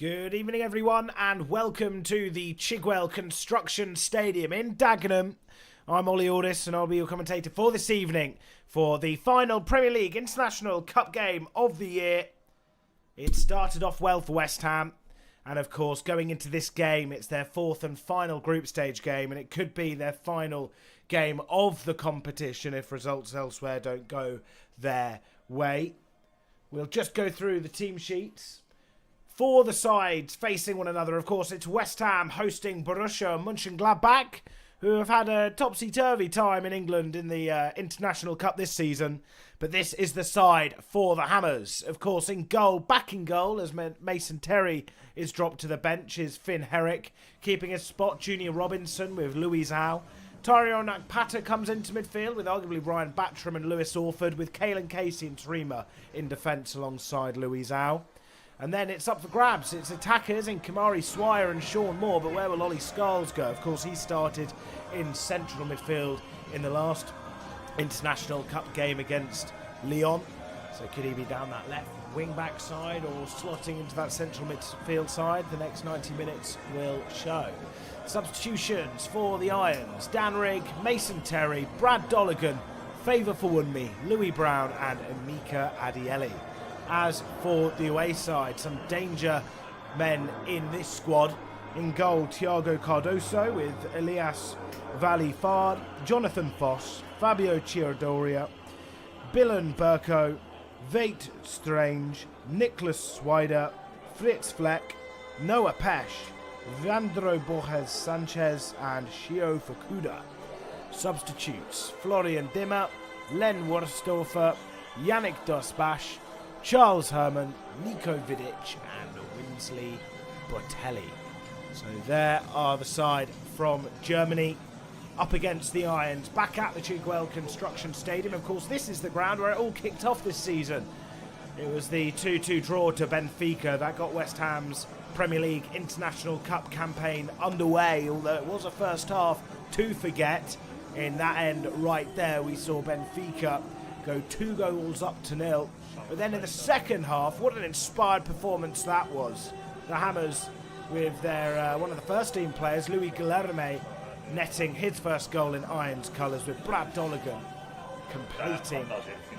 Good evening everyone and welcome to the Chigwell Construction Stadium in Dagenham. I'm Ollie Aldis and I'll be your commentator for this evening for the final Premier League International Cup game of the year. It started off well for West Ham and of course going into this game it's their fourth and final group stage game and it could be their final game of the competition if results elsewhere don't go their way. We'll just go through the team sheets. For the sides facing one another, of course, it's West Ham hosting Borussia Mönchengladbach, who have had a topsy-turvy time in England in the International Cup this season. But this is the side for the Hammers. Of course, in goal, back in goal, as Mason Terry is dropped to the bench, is Finn Herrick. Keeping his spot, Junior Robinson with Louis Zhao. Tyrion Akpata comes into midfield with arguably Ryan Battram and Lewis Orford, with Caelan Casey and Tarima in defence alongside Louis Zhao. And then it's up for grabs. It's attackers in Kamari Swire and Sean Moore, but where will Ollie Scarles go? Of course, he started in central midfield in the last International Cup game against Lyon. So could he be down that left wing-back side or slotting into that central midfield side? The next 90 minutes will show. Substitutions for the Irons: Dan Rigg, Mason Terry, Brad Dolligan, Favour Fawunmi, Louis Brown and Emeka Adiele. As for the away side, some danger men in this squad. In goal, Thiago Cardoso with Elias Valley-Fard, Jonathan Foss, Fabio Chiradoria, Bilan Burko, Veit Strange, Nicholas Swider, Fritz Fleck, Noah Pesh, Vandro Borges Sanchez and Shio Fukuda. Substitutes: Florian Dimmer, Len Worsdorfer, Yannick Dosbash, Charles Herman, Nico Vidic and Winsley Botelli. So there are the side from Germany up against the Irons, back at the Chigwell Construction Stadium. Of course, this is the ground where it all kicked off this season. It was the 2-2 draw to Benfica that got West Ham's Premier League International Cup campaign underway, although it was a first half to forget. In that end right there, we saw Benfica go 2 goals up to 0. But then in the second half, what an inspired performance that was. The Hammers with their one of the first team players, Louis Guilherme, netting his first goal in Irons colours, with Brad Dolligan completing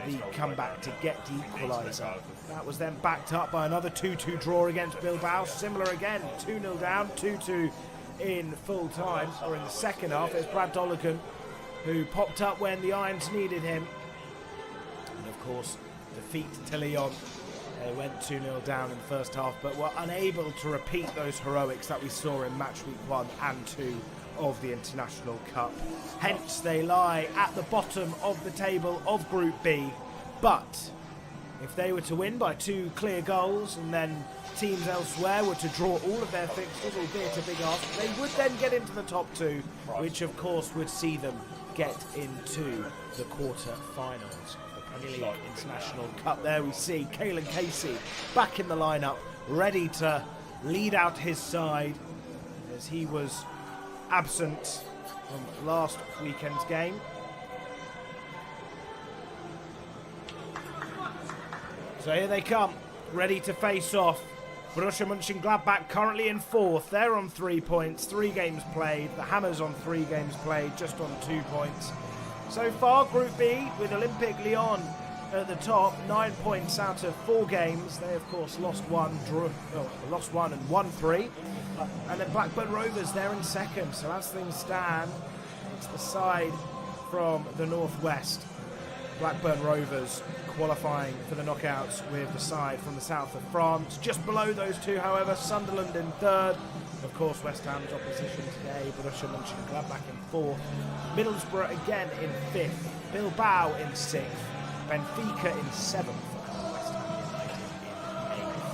the comeback to get the equaliser. That was then backed up by another 2-2 draw against Bilbao. Similar again, 2-0 down, 2-2 in full time, or in the second half. It's Brad Dolligan who popped up when the Irons needed him. And of course, defeat to Lyon. They went 2-0 down in the first half, but were unable to repeat those heroics that we saw in match week 1 and 2 of the International Cup. Hence, they lie at the bottom of the table of Group B. But if they were to win by 2 clear goals and then teams elsewhere were to draw all of their fixtures, albeit a big ask, they would then get into the top 2, which of course would see them get into the quarter-finals. Premier League International Cup. There we see Caelan Casey back in the lineup, ready to lead out his side, as he was absent from last weekend's game. So here they come, ready to face off. Borussia Mönchengladbach currently in 4th. They're on 3 points, 3 games played. The Hammers on 3 games played, just on 2 points. So far, Group B, with Olympique Lyon at the top, 9 points out of 4 games. They, of course, lost 1 and won 3. And then Blackburn Rovers, they're in 2nd. So as things stand, it's the side from the northwest, Blackburn Rovers, qualifying for the knockouts with the side from the south of France. Just below those two, however, Sunderland in 3rd. Of course, West Ham's opposition today, Borussia Mönchengladbach in 4th. Middlesbrough again in 5th. Bilbao in 6th. Benfica in 7th. And West Ham United in 8th.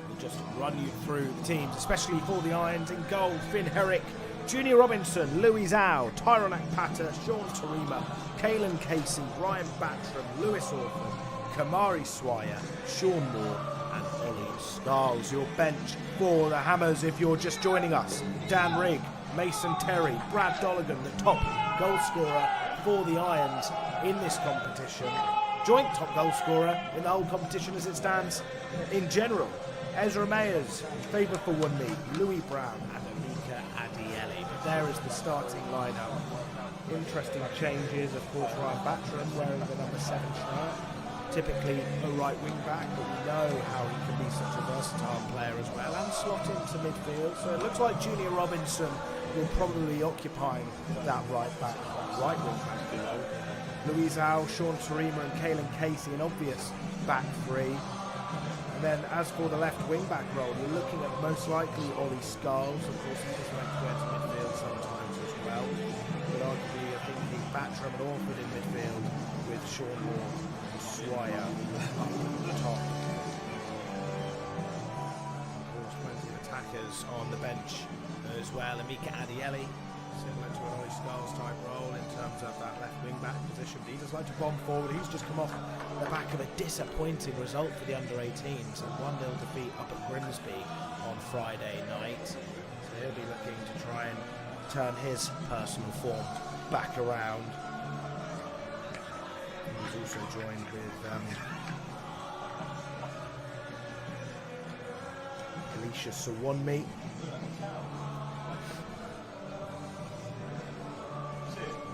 We'll just run you through the teams, especially for the Irons. In goal, Finn Herrick, Junior Robinson, Louis Zhao, Tyrion Akpata, Sean Tarima, Caelan Casey, Ryan Battram, Lewis Orford, Kamari Swire, Sean Moore and Ollie Scarles. Your bench for the Hammers if you're just joining us: Dan Rigg, Mason Terry, Brad Dolligan, the top goal scorer for the Irons in this competition. Joint top goal scorer in the whole competition as it stands in general. Ezra Mayers, favoured for one knee, Louis Brown and Amika Adiele. But there is the starting lineup. Interesting changes, of course, Ryan Battram wearing the number 7 shirt. Typically a right wing back, but we know how he can be such a versatile player as well and slot into midfield. So it looks like Junior Robinson will probably occupy that right wing back duo. Louise Howe, Sean Tarima and Caelan Casey, an obvious back three. And then as for the left wing back role, you're looking at most likely Ollie Scarles. Of course, he just went to go to midfield sometimes as well. But arguably you're thinking Battram and Orford in midfield with Sean Moore and Swire up the top. Of course, plenty of attackers on the bench as well. Amika Adiele, similar to an Ollie Scarles type role in terms of that left wing back position. He does like to bomb forward. He's just come off the back of a disappointing result for the under-18s, a 1-0 defeat up at Grimsby on Friday night. So he'll be looking to try and turn his personal form back around. He's also joined with Alicia Sawonmi.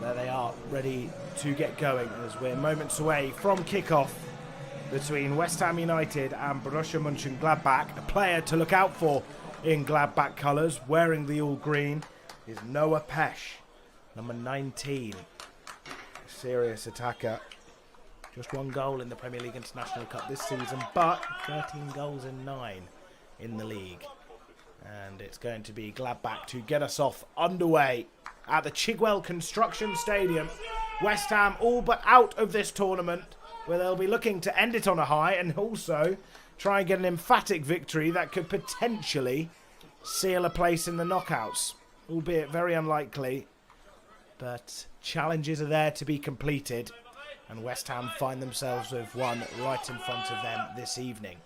There they are, ready to get going as we're moments away from kick-off between West Ham United and Borussia Mönchengladbach. A player to look out for in Gladbach colours, wearing the all-green, is Noah Pesh, number 19. A serious attacker. Just 1 goal in the Premier League International Cup this season, but 13 goals in 9 in the league. And it's going to be Gladbach to get us off underway at the Chigwell Construction Stadium. West Ham all but out of this tournament, where they'll be looking to end it on a high and also try and get an emphatic victory that could potentially seal a place in the knockouts, albeit very unlikely. But challenges are there to be completed, and West Ham find themselves with one right in front of them this evening.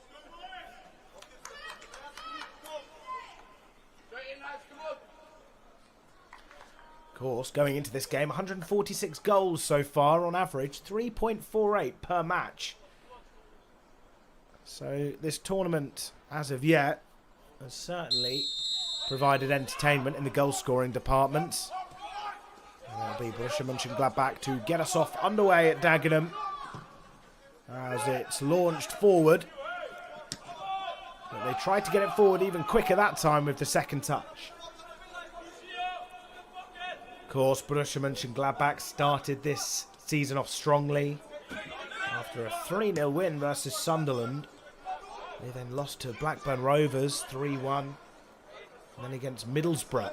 Of course, going into this game, 146 goals so far on average, 3.48 per match. So this tournament, as of yet, has certainly provided entertainment in the goal-scoring departments. And it'll be Borussia Mönchengladbach to get us off underway at Dagenham as it's launched forward. But they tried to get it forward even quicker that time with the second touch. Of course, Borussia Mönchengladbach started this season off strongly. After a 3-0 win versus Sunderland, they then lost to Blackburn Rovers 3-1. And then against Middlesbrough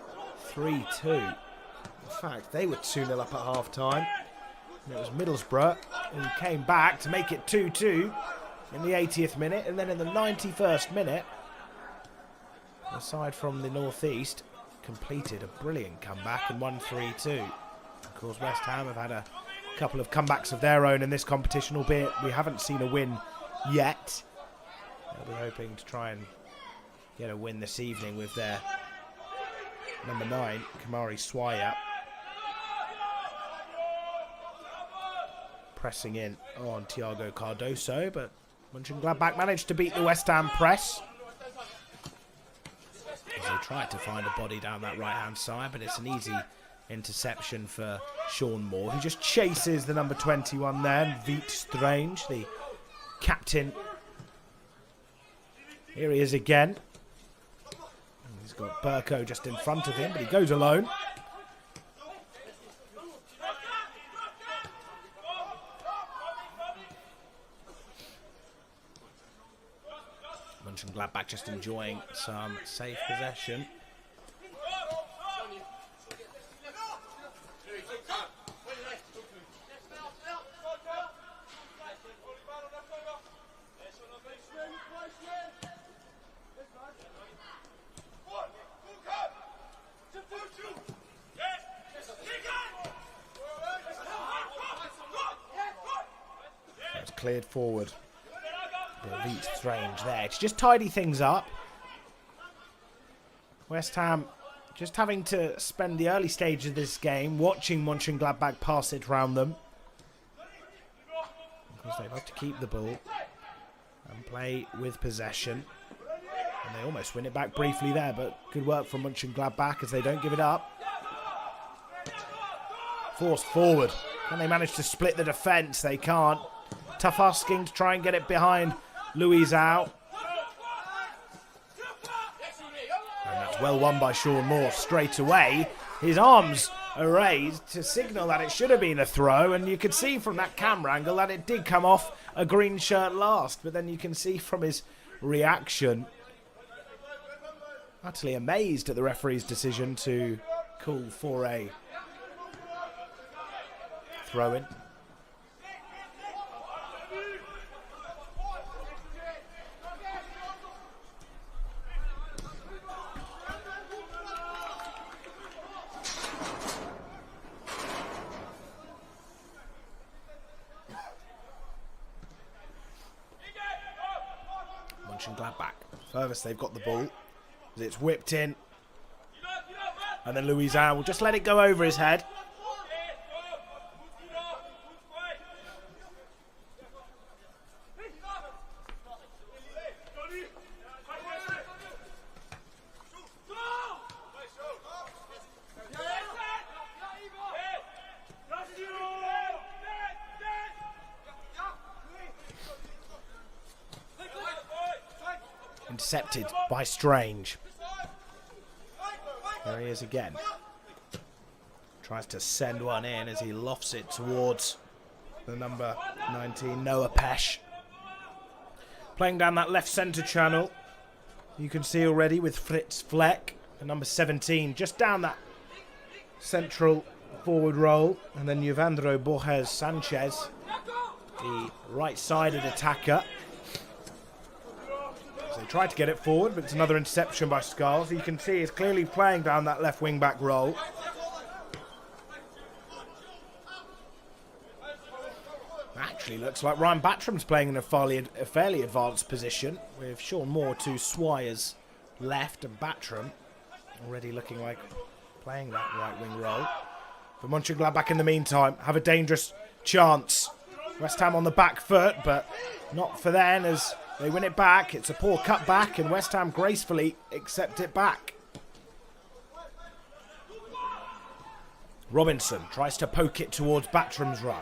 3-2. In fact, they were 2-0 up at half-time. And it was Middlesbrough who came back to make it 2-2 in the 80th minute. And then in the 91st minute, aside from the northeast, completed a brilliant comeback and won 3-2. Of course, West Ham have had a couple of comebacks of their own in this competition, albeit we haven't seen a win yet. They'll be hoping to try and get a win this evening with their number 9, Kamari Swire, pressing in on Thiago Cardoso, but Mönchengladbach managed to beat the West Ham press as they tried to find a body down that right-hand side, but it's an easy interception for Sean Moore, who just chases the number 21 there, Veet Strange, the captain. Here he is again. He's got Burko just in front of him, but he goes alone. Mönchengladbach just enjoying some safe possession. It's cleared forward. Veet Strange there to just tidy things up. West Ham just having to spend the early stage of this game watching Mönchengladbach pass it round them, because they like to keep the ball and play with possession. And they almost win it back briefly there, but good work from Mönchengladbach as they don't give it up. Forced forward. Can they manage to split the defence? They can't. Tough asking to try and get it behind Luizão. And that's well won by Sean Moore straight away. His arms are raised to signal that it should have been a throw, and you could see from that camera angle that it did come off a green shirt last, but then you can see from his reaction, utterly amazed at the referee's decision to call for a throw-in. Mönchengladbach, furthest they've got the ball. It's whipped in. And then Luizão will just let it go over his head. Intercepted by Strange. There he is again. Tries to send one in as he lofts it towards the number 19, Noah Pesh. Playing down that left centre channel. You can see already with Fritz Fleck, the number 17, just down that central forward role. And then Evandro Borges Sanchez, the right-sided attacker. So they tried to get it forward, but it's another interception by Scarles. You can see he's clearly playing down that left wing-back role. Actually looks like Ryan Battram's playing in a fairly advanced position, with Sean Moore to Swire's left and Battram already looking like playing that right wing role. But Mönchengladbach in the meantime have a dangerous chance. West Ham on the back foot, but not for then as they win it back. It's a poor cut back and West Ham gracefully accept it back. Robinson tries to poke it towards Battram's run.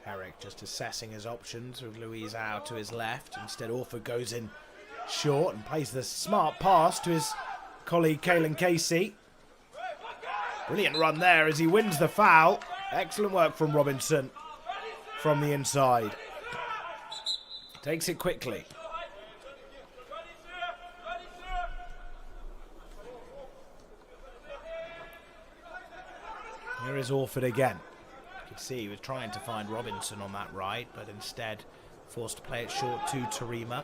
Herrick just assessing his options with Luizão to his left. Instead, Orford goes in short and plays the smart pass to his colleague Caelan Casey. Brilliant run there as he wins the foul. Excellent work from Robinson from the inside. Takes it quickly. Here is Orford again. You can see he was trying to find Robinson on that right, but instead forced to play it short to Tarima.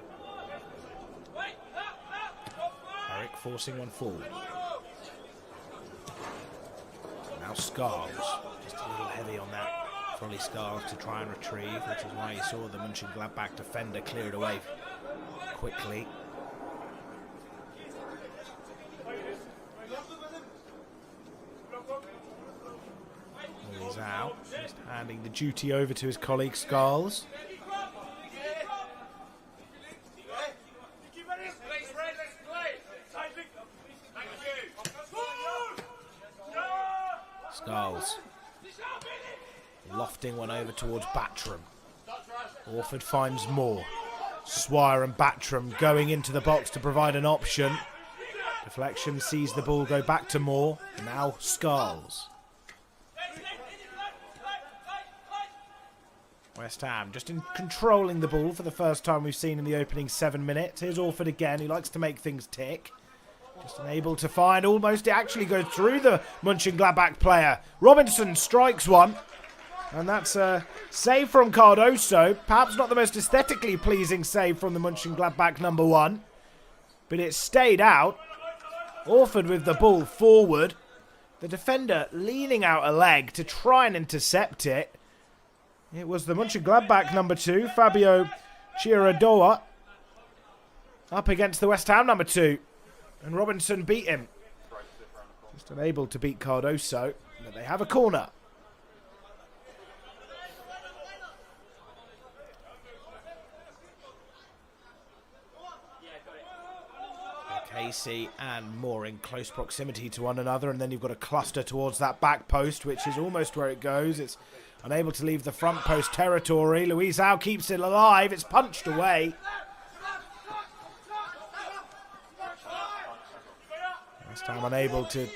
Herrick forcing one forward. Now Scarles, just a little heavy on that. Probably Scarles to try and retrieve, which is why you saw the Mönchengladbach defender clear it away quickly. He's out, just handing the duty over to his colleague Scarles. Scarles lofting one over towards Battram. Orford finds Moore. Swire and Battram going into the box to provide an option. Deflection sees the ball go back to Moore. Now Scarles. West Ham just in controlling the ball for the first time we've seen in the opening 7 minutes. Here's Orford again, who likes to make things tick. Just unable to find, almost it actually goes through the Mönchengladbach player. Robinson strikes one, and that's a save from Cardoso. Perhaps not the most aesthetically pleasing save from the Mönchengladbach number one, but it stayed out. Orford with the ball forward. The defender leaning out a leg to try and intercept it. It was the Mönchengladbach number 2, Fabio Chiradoa, up against the West Ham number 2. And Robinson beat him. Just unable to beat Cardoso, but they have a corner. Casey and Moore in close proximity to one another, and then you've got a cluster towards that back post, which is almost where it goes. It's unable to leave the front post territory. Luizao keeps it alive. It's punched away. West Ham unable to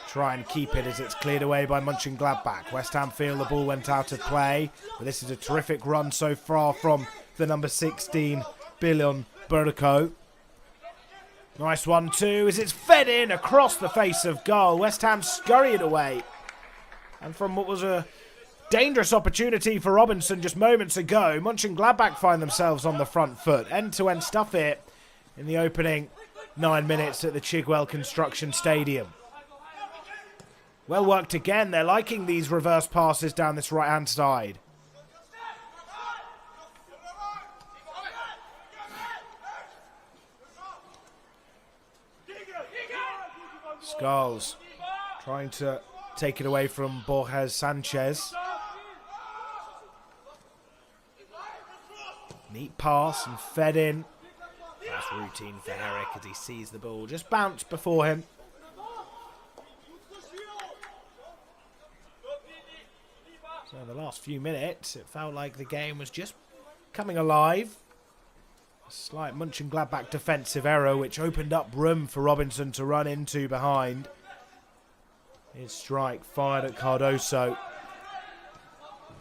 try and keep it as it's cleared away by Mönchengladbach. West Ham feel the ball went out of play, but this is a terrific run so far from the number 16, Bilon Burko. Nice 1-2 as it's fed in across the face of goal. West Ham scurry it away. And from what was a dangerous opportunity for Robinson just moments ago, Mönchengladbach find themselves on the front foot. End-to-end stuff here in the opening 9 minutes at the Chigwell Construction Stadium. Well worked again. They're liking these reverse passes down this right-hand side. Skulls trying to take it away from Borges Sanchez. Neat pass and fed in. That's routine for Herrick as he sees the ball just bounce before him. So in the last few minutes, it felt like the game was just coming alive. A slight Mönchengladbach defensive error, which opened up room for Robinson to run into behind. His strike fired at Cardoso,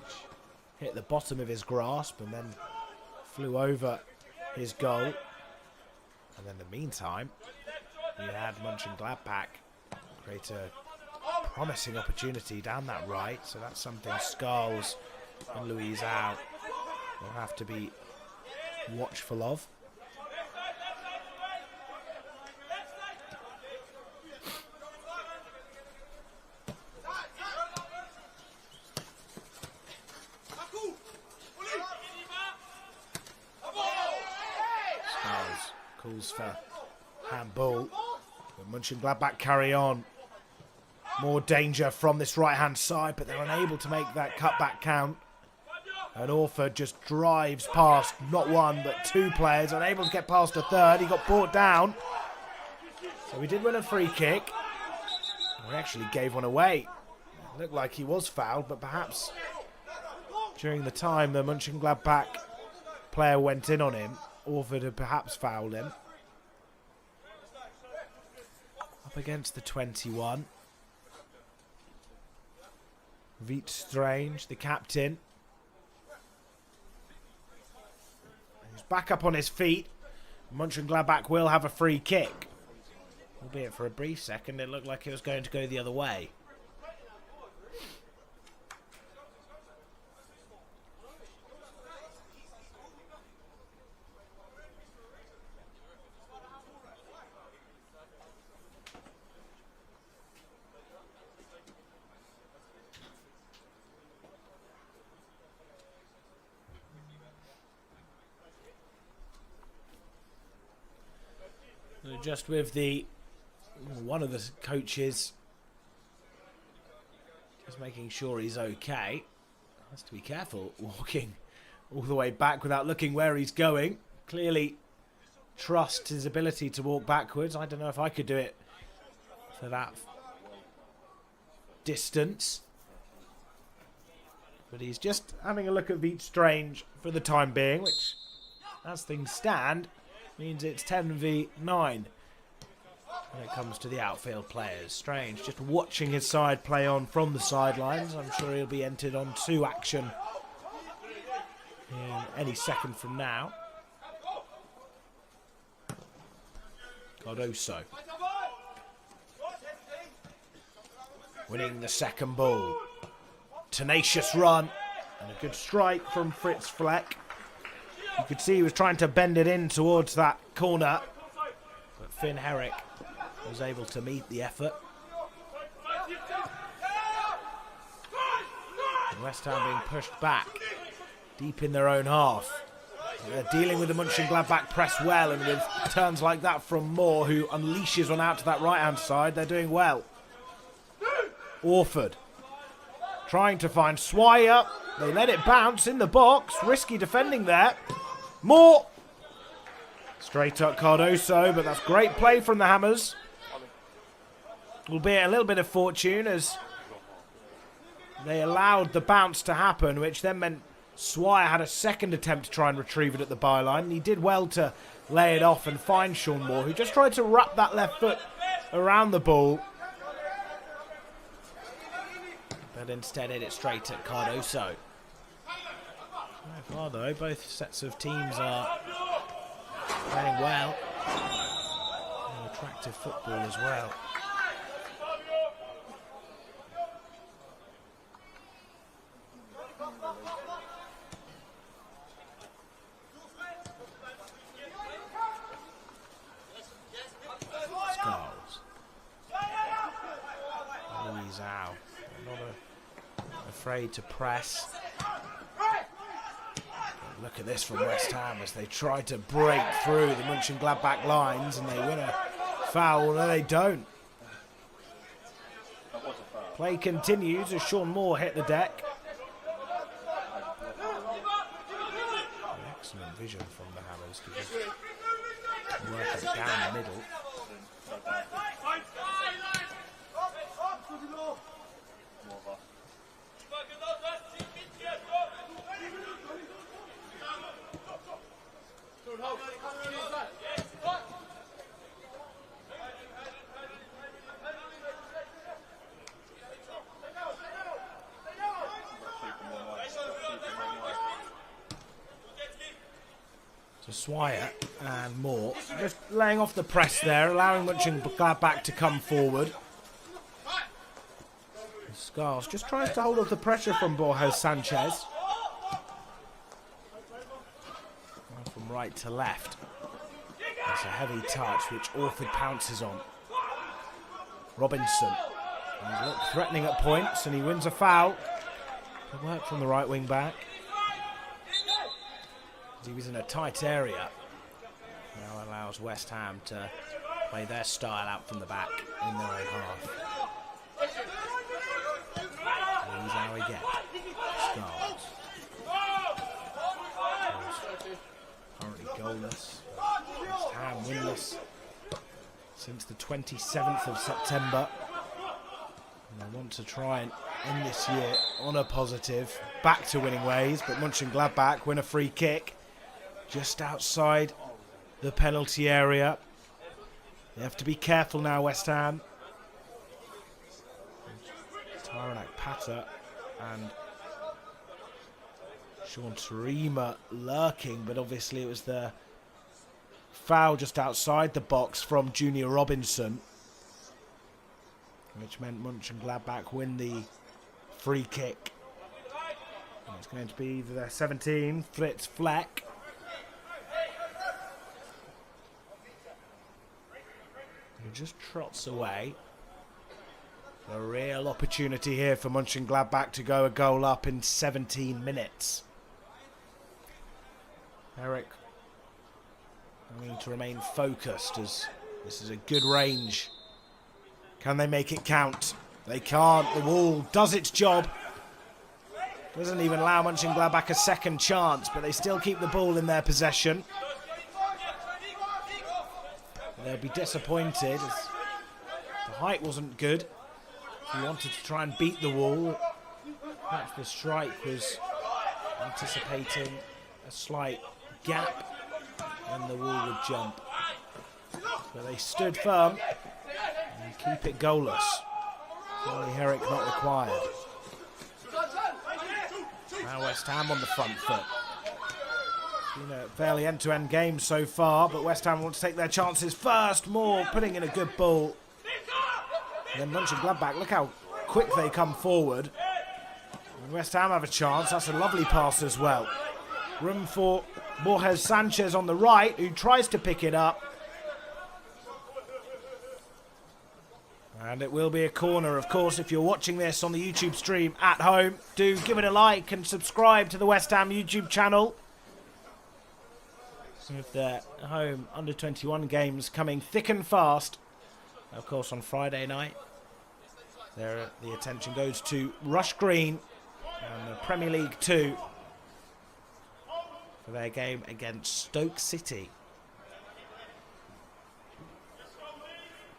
which hit the bottom of his grasp and then flew over his goal. And then in the meantime, you had Mönchengladbach create a promising opportunity down that right. So that's something Skulls and Luizao will have to be watchful of. Skulls calls for handball, but Mönchengladbach carry on. More danger from this right-hand side, but they're unable to make that cutback count. And Orford just drives past not one, but two players, unable to get past a third. He got brought down. So we did win a free kick. We actually gave one away. It looked like he was fouled, but perhaps during the time the Mönchengladbach player went in on him, Orford had perhaps fouled him. Up against the 21. Veet Strange, the captain. He's back up on his feet. Mönchengladbach will have a free kick. Albeit for a brief second, it looked like it was going to go the other way. Just with one of the coaches just making sure he's okay. Has to be careful walking all the way back without looking where he's going. Clearly trusts his ability to walk backwards. I don't know if I could do it for that distance. But he's just having a look at Veet Strange for the time being, which, as things stand, means it's 10v9 when it comes to the outfield players. Strange just watching his side play on from the sidelines. I'm sure he'll be entered onto action in any second from now. Cardoso winning the second ball. Tenacious run and a good strike from Fritz Fleck. You could see he was trying to bend it in towards that corner, but Finn Herrick was able to meet the effort. And West Ham being pushed back deep in their own half. They're dealing with the Mönchengladbach press well, and with turns like that from Moore, who unleashes one out to that right-hand side, they're doing well. Orford trying to find Swire. They let it bounce in the box. Risky defending there. Moore. Straight up Cardoso, but that's great play from the Hammers. Albeit a little bit of fortune as they allowed the bounce to happen, which then meant Swire had a second attempt to try and retrieve it at the byline. And he did well to lay it off and find Sean Moore, who just tried to wrap that left foot around the ball. But instead hit it straight at Cardoso. So far though, both sets of teams are playing well. And attractive football as well. Afraid to press. But look at this from West Ham as they try to break through the Mönchengladbach lines, and they win a foul. No, they don't. Play continues as Sean Moore hit the deck. Excellent vision from the Hammers to just work it down the middle. So Swire and Moore just laying off the press there, allowing Mönchengladbach to come forward. Scars just tries to hold off the pressure from Borja Sanchez. From right to left. That's a heavy touch which Orford pounces on. Robinson. And he looked threatening at points, and he wins a foul. Good work from the right wing back. He was in a tight area. Now allows West Ham to play their style out from the back in their own half. Here's how we get Scars. Currently goalless. West Ham winless since the 27th of September. And they want to try and end this year on a positive, back to winning ways, but Mönchengladbach win a free kick just outside the penalty area. They have to be careful now, West Ham. Taranak Pata and Sean Tarima lurking, but obviously it was the foul just outside the box from Junior Robinson, which meant Mönchengladbach win the free kick. And it's going to be the 17, Fritz Fleck. Who just trots away. A real opportunity here for Mönchengladbach to go a goal up in 17 minutes. Eric need to remain focused as this is a good range. Can they make it count? They can't. The wall does its job. Doesn't even allow Mönchengladbach a second chance, but they still keep the ball in their possession. They'll be disappointed as the height wasn't good. He wanted to try and beat the wall. Perhaps the strike was anticipating a slight gap and the wall would jump. But they stood firm and keep it goalless. Only Herrick not required. Now West Ham on the front foot. Been a fairly end-to-end game so far, but West Ham want to take their chances first. Moore putting in a good ball. And then Mönchengladbach, look how quick they come forward. And West Ham have a chance. That's a lovely pass as well. Room for Borja Sanchez on the right, who tries to pick it up. And it will be a corner, of course. If you're watching this on the YouTube stream at home, do give it a like and subscribe to the West Ham YouTube channel. With their home under-21 games coming thick and fast. Of course, on Friday night, the attention goes to Rush Green and the Premier League 2 for their game against Stoke City.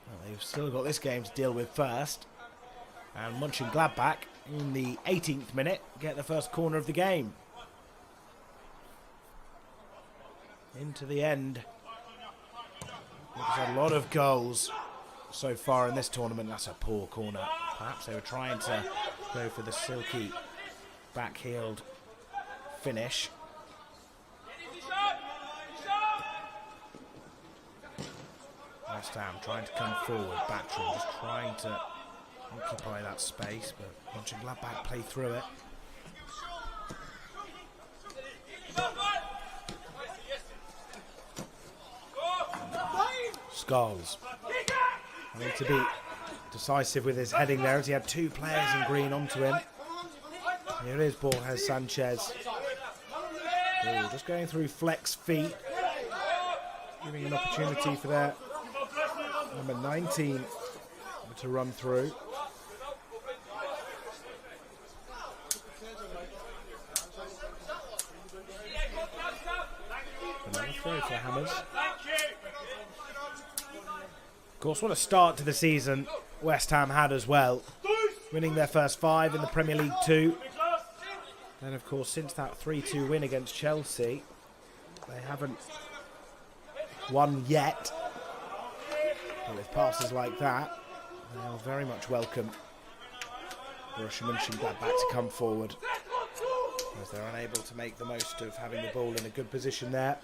Well, they've still got this game to deal with first. And Mönchengladbach, in the 18th minute, get the first corner of the game. Into the end. We've had a lot of goals so far in this tournament. That's a poor corner. Perhaps they were trying to go for the silky back-heeled finish. West Ham trying to come forward. Batram just trying to occupy that space, but Mönchengladbach play through it. Scholes having to be decisive with his heading there as he had two players in green onto him. Here is Borja Sanchez. Ooh, just going through flex feet, giving an opportunity for their number 19 to run through. Another throw for Hammers. Of course, what a start to the season West Ham had as well. Winning their first 5 in the Premier League 2. Then, of course, since that 3-2 win against Chelsea, they haven't won yet. But with passes like that, they'll very much welcome Borussia Mönchengladbach to come forward, as they're unable to make the most of having the ball in a good position there.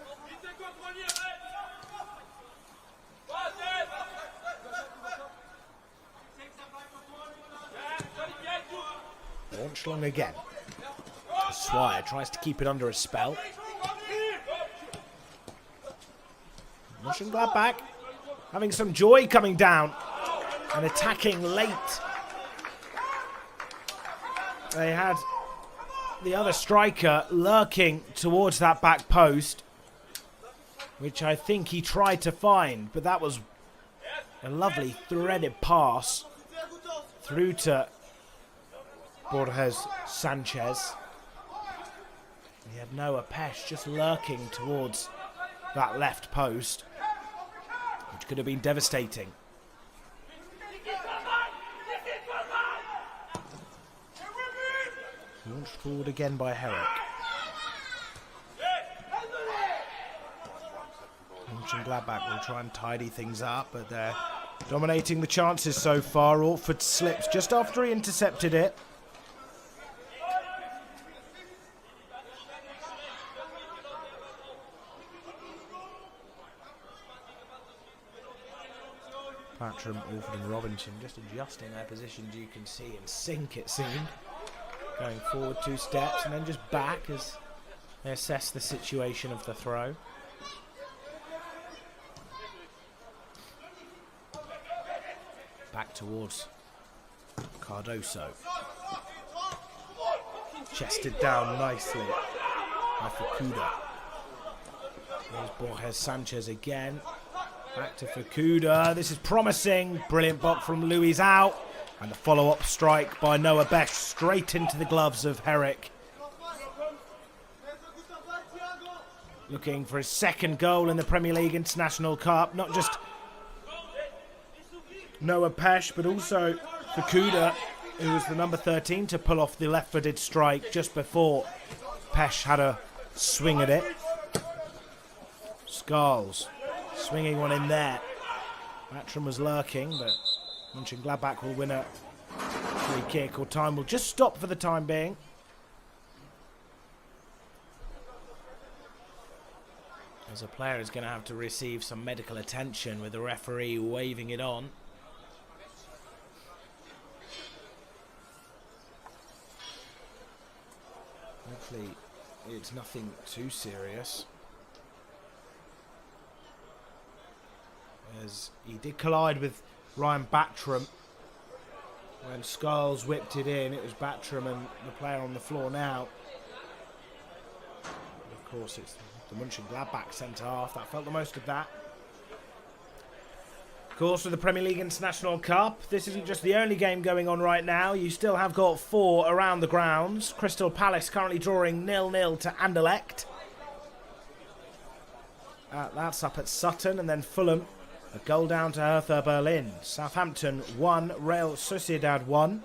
Launch long again. Swire tries to keep it under a spell. Mönchengladbach having some joy coming down and attacking late. They had the other striker lurking towards that back post, which I think he tried to find, but that was a lovely threaded pass through to Borja Sanchez. He had Noah Pesh just lurking towards that left post, which could have been devastating. Launched forward again by Herrick. Mönchengladbach will try and tidy things up, but they're dominating the chances so far. Orford slips just after he intercepted it. Batram, Orford and Robinson just adjusting their positions, you can see, and Sink, it seemed. Going forward 2 steps and then just back as they assess the situation of the throw. Back towards Cardoso. Chested down nicely by Fukuda. There's Borja Sanchez again. Back to Fukuda. This is promising. Brilliant block from Luis out. And the follow-up strike by Noah Besh straight into the gloves of Herrick. Looking for his second goal in the Premier League International Cup. Not just Noah Pesh, but also Fukuda, who was the number 13 to pull off the left-footed strike just before Pesh had a swing at it. Scholes swinging one in there. Batram was lurking, but Mönchengladbach will win a free kick, or time will just stop for the time being. As a player is going to have to receive some medical attention with the referee waving it on. Hopefully it's nothing too serious, as he did collide with Ryan Batram When Skulls whipped it in, it was Battram and the player on the floor now. Of course, it's the Mönchengladbach centre-half that felt the most of that. Of course, with the Premier League International Cup, this isn't just the only game going on right now. You still have got 4 around the grounds. Crystal Palace currently drawing 0-0 to Anderlecht. That's up at Sutton, and then Fulham, a goal down to Hertha Berlin. Southampton 1, Real Sociedad 1,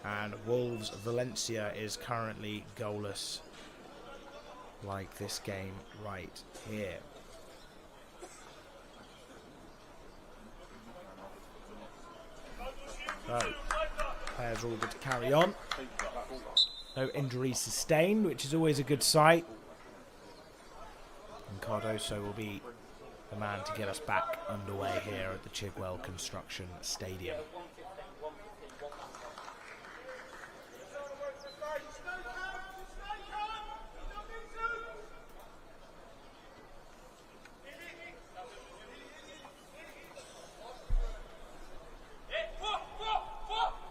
and Wolves Valencia is currently goalless, like this game right here. So, players are all good to carry on. No injuries sustained, which is always a good sight. And Cardoso will be the man to get us back underway here at the Chigwell Construction Stadium.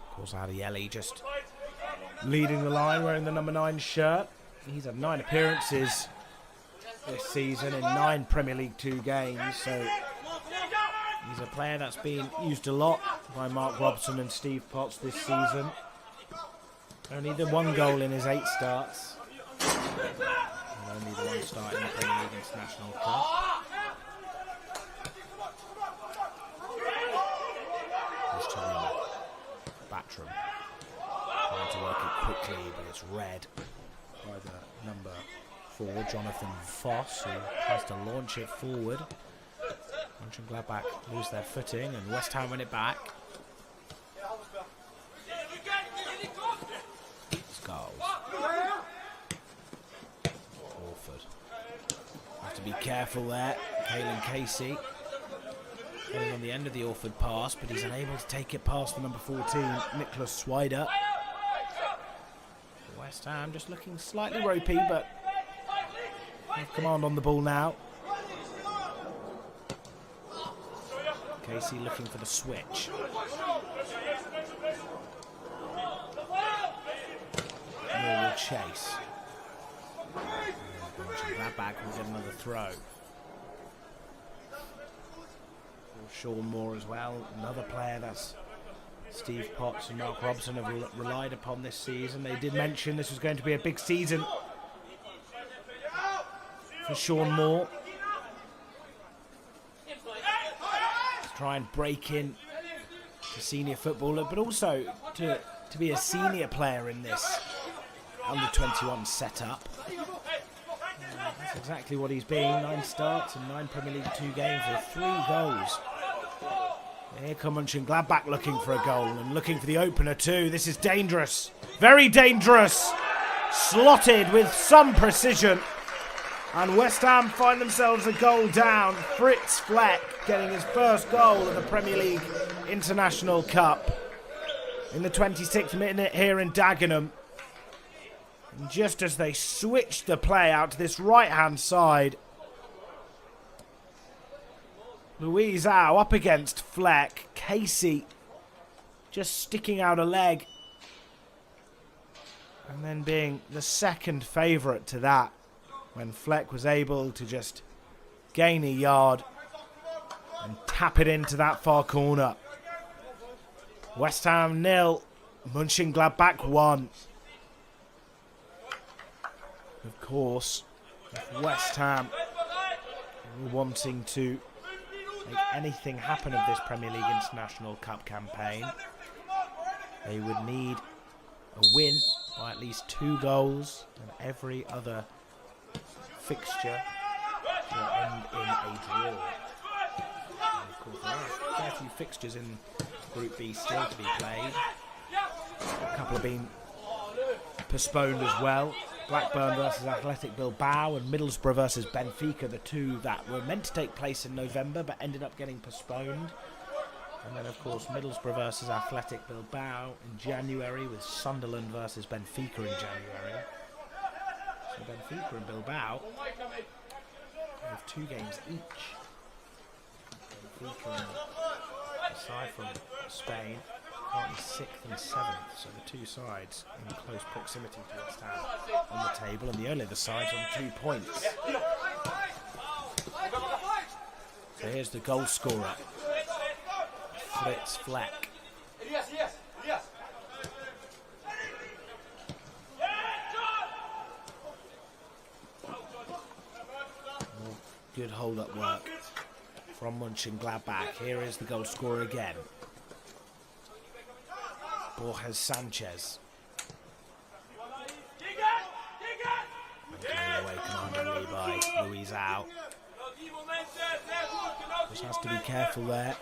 Of course, Adieli just leading the line, wearing the number 9 shirt. He's had 9 appearances this season in 9 Premier League 2 games, so he's a player that's been used a lot by Mark Robson and Steve Potts this season. Only the 1 goal in his 8 starts, and only the 1 start in the Premier League International Cup. Here's Torino. Battram trying to work it quickly, but it's read by the number 4, Jonathan Foss, who tries to launch it forward. Mönchengladbach lose their footing, and West Ham win it back. Skulls. Orford. Have to be careful there. Caelan Casey going on the end of the Orford pass, but he's unable to take it past the number 14, Nicholas Swider. West Ham just looking slightly ropey, but have command on the ball now. Casey looking for the switch. Moore will chase. That back will get another throw. Sean Moore as well, another player that's Steve Potts and Mark Robson have relied upon this season. They did mention this was going to be a big season for Sean Moore. To try and break in to senior footballer, but also to be a senior player in this under-21 setup. That's exactly what he's been. 9 starts and 9 Premier League 2 games with 3 goals. Here come Mönchengladbach looking for a goal and looking for the opener too. This is dangerous. Very dangerous. Slotted with some precision. And West Ham find themselves a goal down. Fritz Fleck getting his first goal of the Premier League International Cup in the 26th minute here in Dagenham. And just as they switched the play out to this right-hand side, Louise Au up against Fleck. Casey just sticking out a leg. And then being the second favourite to that, when Fleck was able to just gain a yard and tap it into that far corner. West Ham 0, Mönchengladbach 1. Of course, if West Ham were wanting to make anything happen of this Premier League International Cup campaign, they would need a win by at least 2 goals, and every other fixture will end in a draw. And of course, there are quite a few fixtures in Group B still to be played. A couple have been postponed as well. Blackburn versus Athletic Bilbao and Middlesbrough versus Benfica, the 2 that were meant to take place in November but ended up getting postponed. And then, of course, Middlesbrough versus Athletic Bilbao in January, with Sunderland versus Benfica in January. So Benfica and Bilbao have 2 games each. Benfica, aside from Spain, currently 6th and 7th, so the two sides in close proximity to West Ham on the table, and the only other sides on 2 points. So here's the goal scorer, Fritz Fleck. Good hold-up work from Mönchengladbach. Here is the goal scorer again, Borja Sanchez. And away commandingly by Luis out. Just has to be careful there.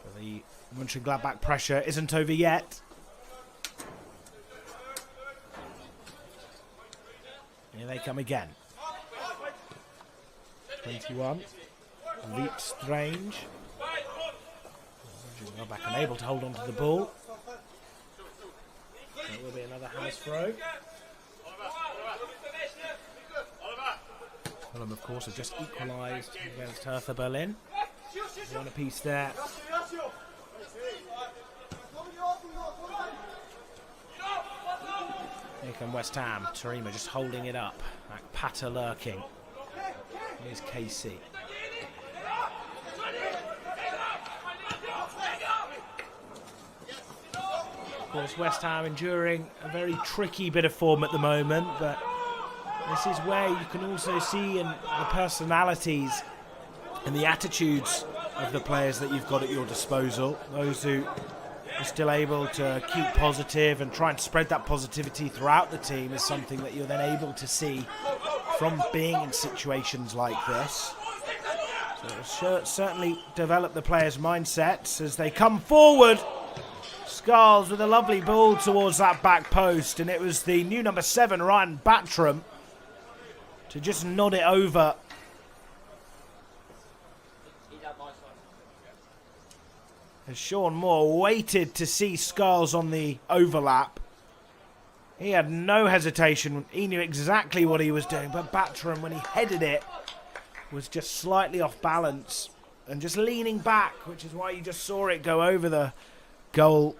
But the Mönchengladbach pressure isn't over yet. Here they come again. 21. Leap Strange. Mönchengladbach unable to hold on to the ball. It will be another house throw. Fulham, of course, have just equalised against Hertha Berlin. One apiece there. Here come West Ham. Tarima just holding it up. Patter lurking. Here's Casey. Of course, West Ham enduring a very tricky bit of form at the moment, but this is where you can also see in the personalities and the attitudes of the players that you've got at your disposal. Those who are still able to keep positive and try and spread that positivity throughout the team is something that you're then able to see from being in situations like this. So it'll certainly develop the players' mindsets as they come forward. Scarles with a lovely ball towards that back post, and it was the new number 7, Ryan Battram, to just nod it over. As Sean Moore waited to see Scarles on the overlap. He had no hesitation. He knew exactly what he was doing, but Battram, when he headed it, was just slightly off balance and just leaning back, which is why you just saw it go over the goal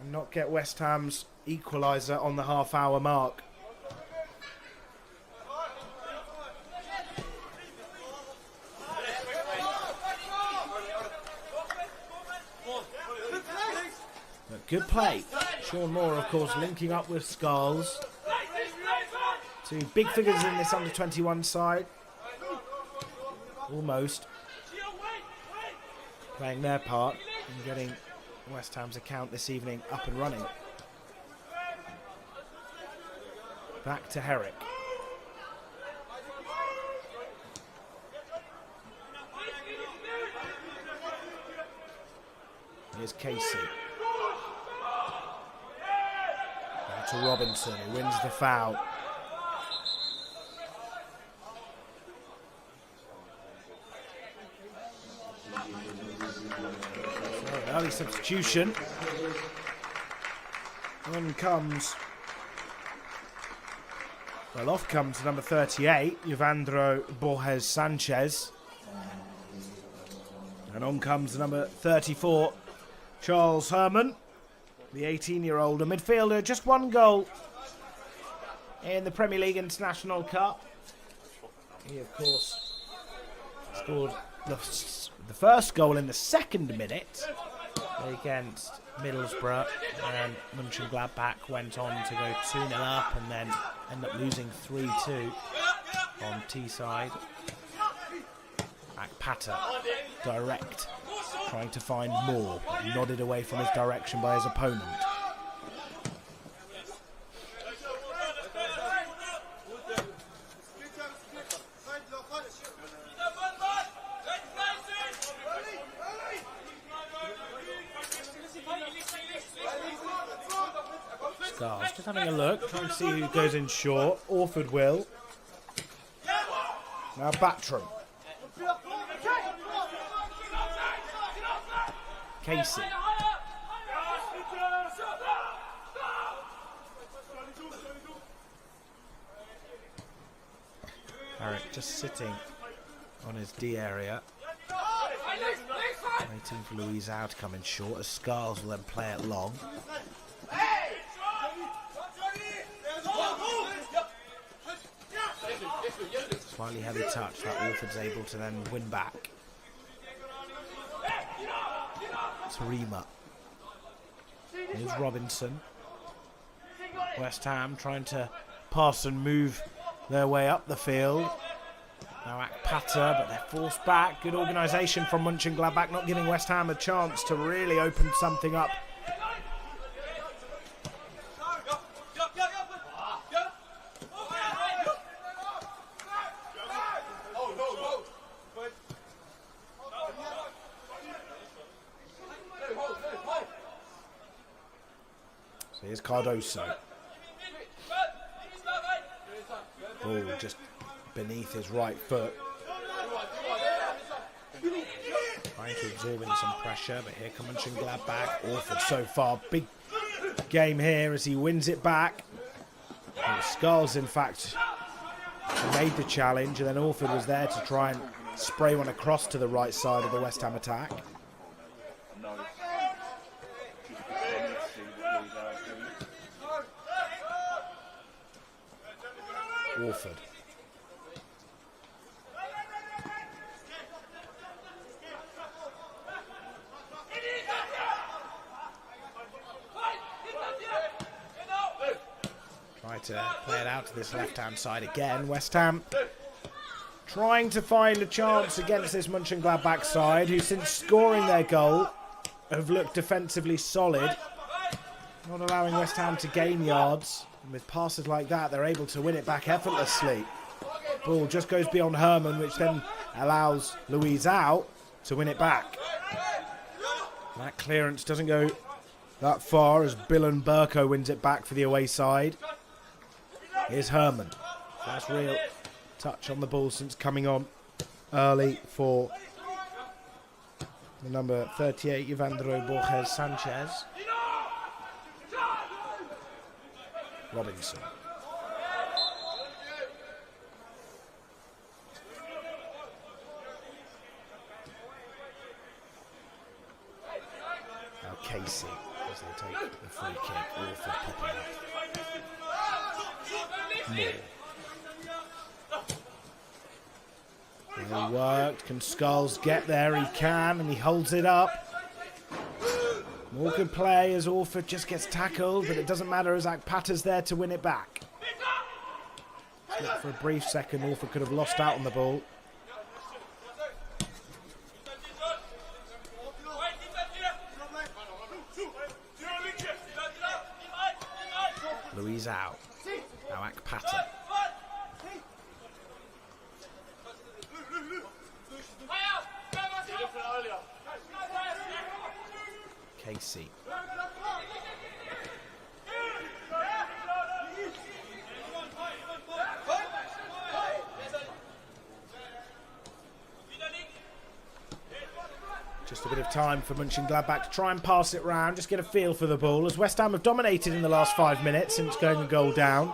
and not get West Ham's equaliser on the half-hour mark. But good play. Sean Moore, of course, linking up with Scarles. Two big figures in this under-21 side. Almost playing their part in getting West Ham's account this evening up and running. Back to Herrick. Here's Casey. Now to Robinson, who wins the foul. Early substitution. On comes, well, off comes number 38, Evandro Borges Sanchez. And on comes number 34, Charles Herman, the 18-year-old, a midfielder, just one goal in the Premier League International Cup. He, of course, scored the first goal in the second minute against Middlesbrough, and Mönchengladbach went on to go 2-0 up and then end up losing 3-2 on Teesside. Patter, direct, trying to find more, nodded away from his direction by his opponent. Scarles just having a look, trying to see who goes in short. Orford will. Now Battram. Casey. Eric just sitting on his D area. Waiting for Louisao to come in short as Scarles will then play it long. Slightly heavy touch that Orford's able to then win back. Tarima. Here's Robinson. West Ham trying to pass and move their way up the field. Now Akpata, but they're forced back. Good organisation from Mönchengladbach, not giving West Ham a chance to really open something up. So here's Cardoso. Ball just beneath his right foot. Trying to absorb in some pressure, but here comes Mönchengladbach. Orford so far, big game here as he wins it back. Scarles, in fact, made the challenge, and then Orford was there to try and spray one across to the right side of the West Ham attack. Orford. Try to play it out to this left-hand side again. West Ham trying to find a chance against this Mönchengladbach side, who since scoring their goal have looked defensively solid, not allowing West Ham to gain yards. And with passes like that, they're able to win it back effortlessly. Ball just goes beyond Herman, which then allows Louisao to win it back. That clearance doesn't go that far as Bill Burko wins it back for the away side. Here's Herman. First real touch on the ball since coming on early for the number 38, Evandro Borges Sanchez. Robinson. Now Casey as they take the free kick. Orford popping up. Moore. Well worked. Can Scarles get there? He can, and he holds it up. More can play as Orford just gets tackled, but it doesn't matter as Akpata's there to win it back. For a brief second, Orford could have lost out on the ball. Louisao. Now Akpata. Casey. Just a bit of time for Mönchengladbach to try and pass it round, just get a feel for the ball, as West Ham have dominated in the last 5 minutes since going a goal down.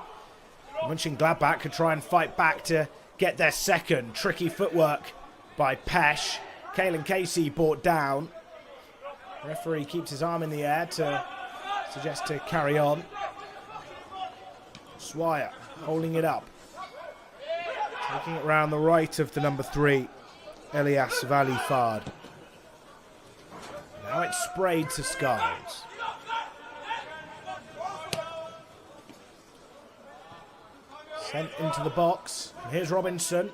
Mönchengladbach could try and fight back to get their second. Tricky footwork by Pesh. Caelan Casey brought down. Referee keeps his arm in the air to suggest to carry on. Swire holding it up. Taking it round the right of the number 3, Elias Valifard. Now it's sprayed to Scarles. Sent into the box. And here's Robinson.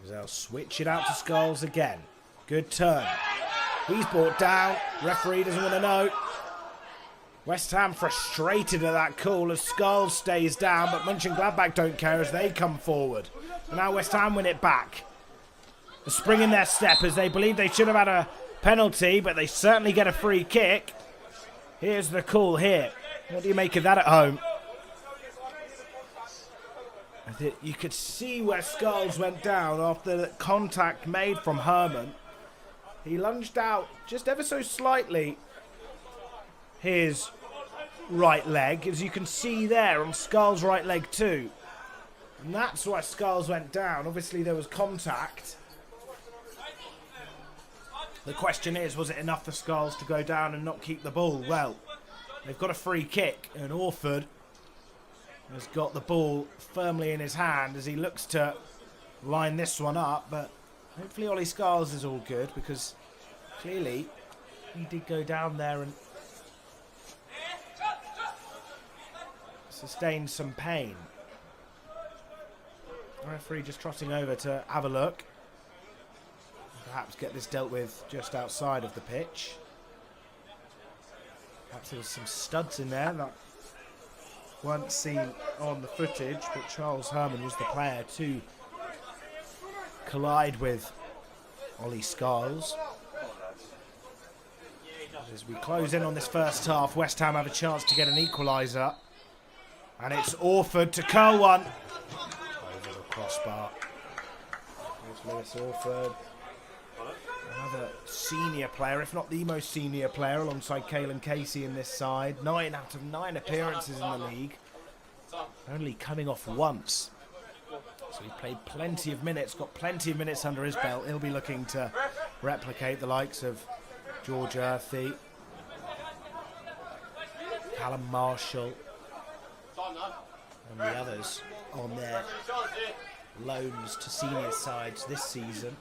They'll switch it out to Scarles again. Good turn. He's brought down. Referee doesn't want to know. West Ham frustrated at that call as Scarles stays down, but Mönchengladbach don't care as they come forward. And now West Ham win it back. A spring in their step as they believe they should have had a penalty, but they certainly get a free kick. Here's the call here. What do you make of that at home? You could see where Scarles went down after the contact made from Herman. He lunged out just ever so slightly. Here's right leg, as you can see there on Scarl's right leg too. And that's why Scarl's went down. Obviously there was contact. The question is, was it enough for Scarls to go down and not keep the ball? Well, they've got a free kick, and Orford has got the ball firmly in his hand as he looks to line this one up, but hopefully Ollie Scarls is all good, because clearly he did go down there and sustained some pain. The referee just trotting over to have a look. Perhaps get this dealt with just outside of the pitch. Perhaps there was some studs in there that weren't seen on the footage, but Charles Herman was the player to collide with Ollie Scarls. As we close in on this first half, West Ham have a chance to get an equaliser. And it's Orford to curl one. Over the crossbar. There's Lewis Orford. Another senior player, if not the most senior player, alongside Caelan Casey in this side. 9 out of 9 appearances in the league. Only coming off once. So he played plenty of minutes, got plenty of minutes under his belt. He'll be looking to replicate the likes of George Earthy, Callum Marshall, and the others on their loans to senior sides this season.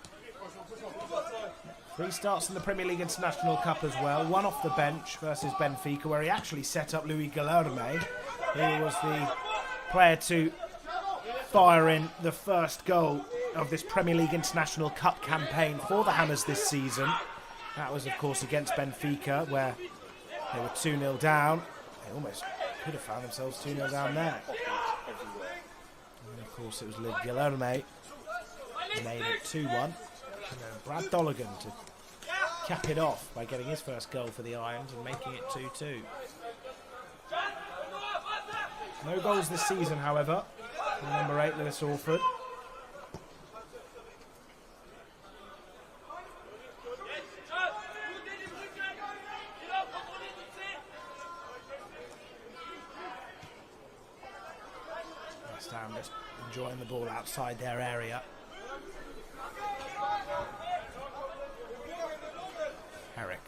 3 starts in the Premier League International Cup as well. 1 off the bench versus Benfica, where he actually set up Louis Guilherme, who was the player to fire in the first goal of this Premier League International Cup campaign for the Hammers this season. That was, of course, against Benfica, where they were 2-0 down. They almost could have found themselves 2-0 down there. And, of course, it was Louis Guilherme who made it 2-1. And then Brad Dolligan to cap it off by getting his first goal for the Irons and making it 2-2. No goals this season, however, from number 8, Lewis Orford. West Ham just enjoying the ball outside their area. Herrick.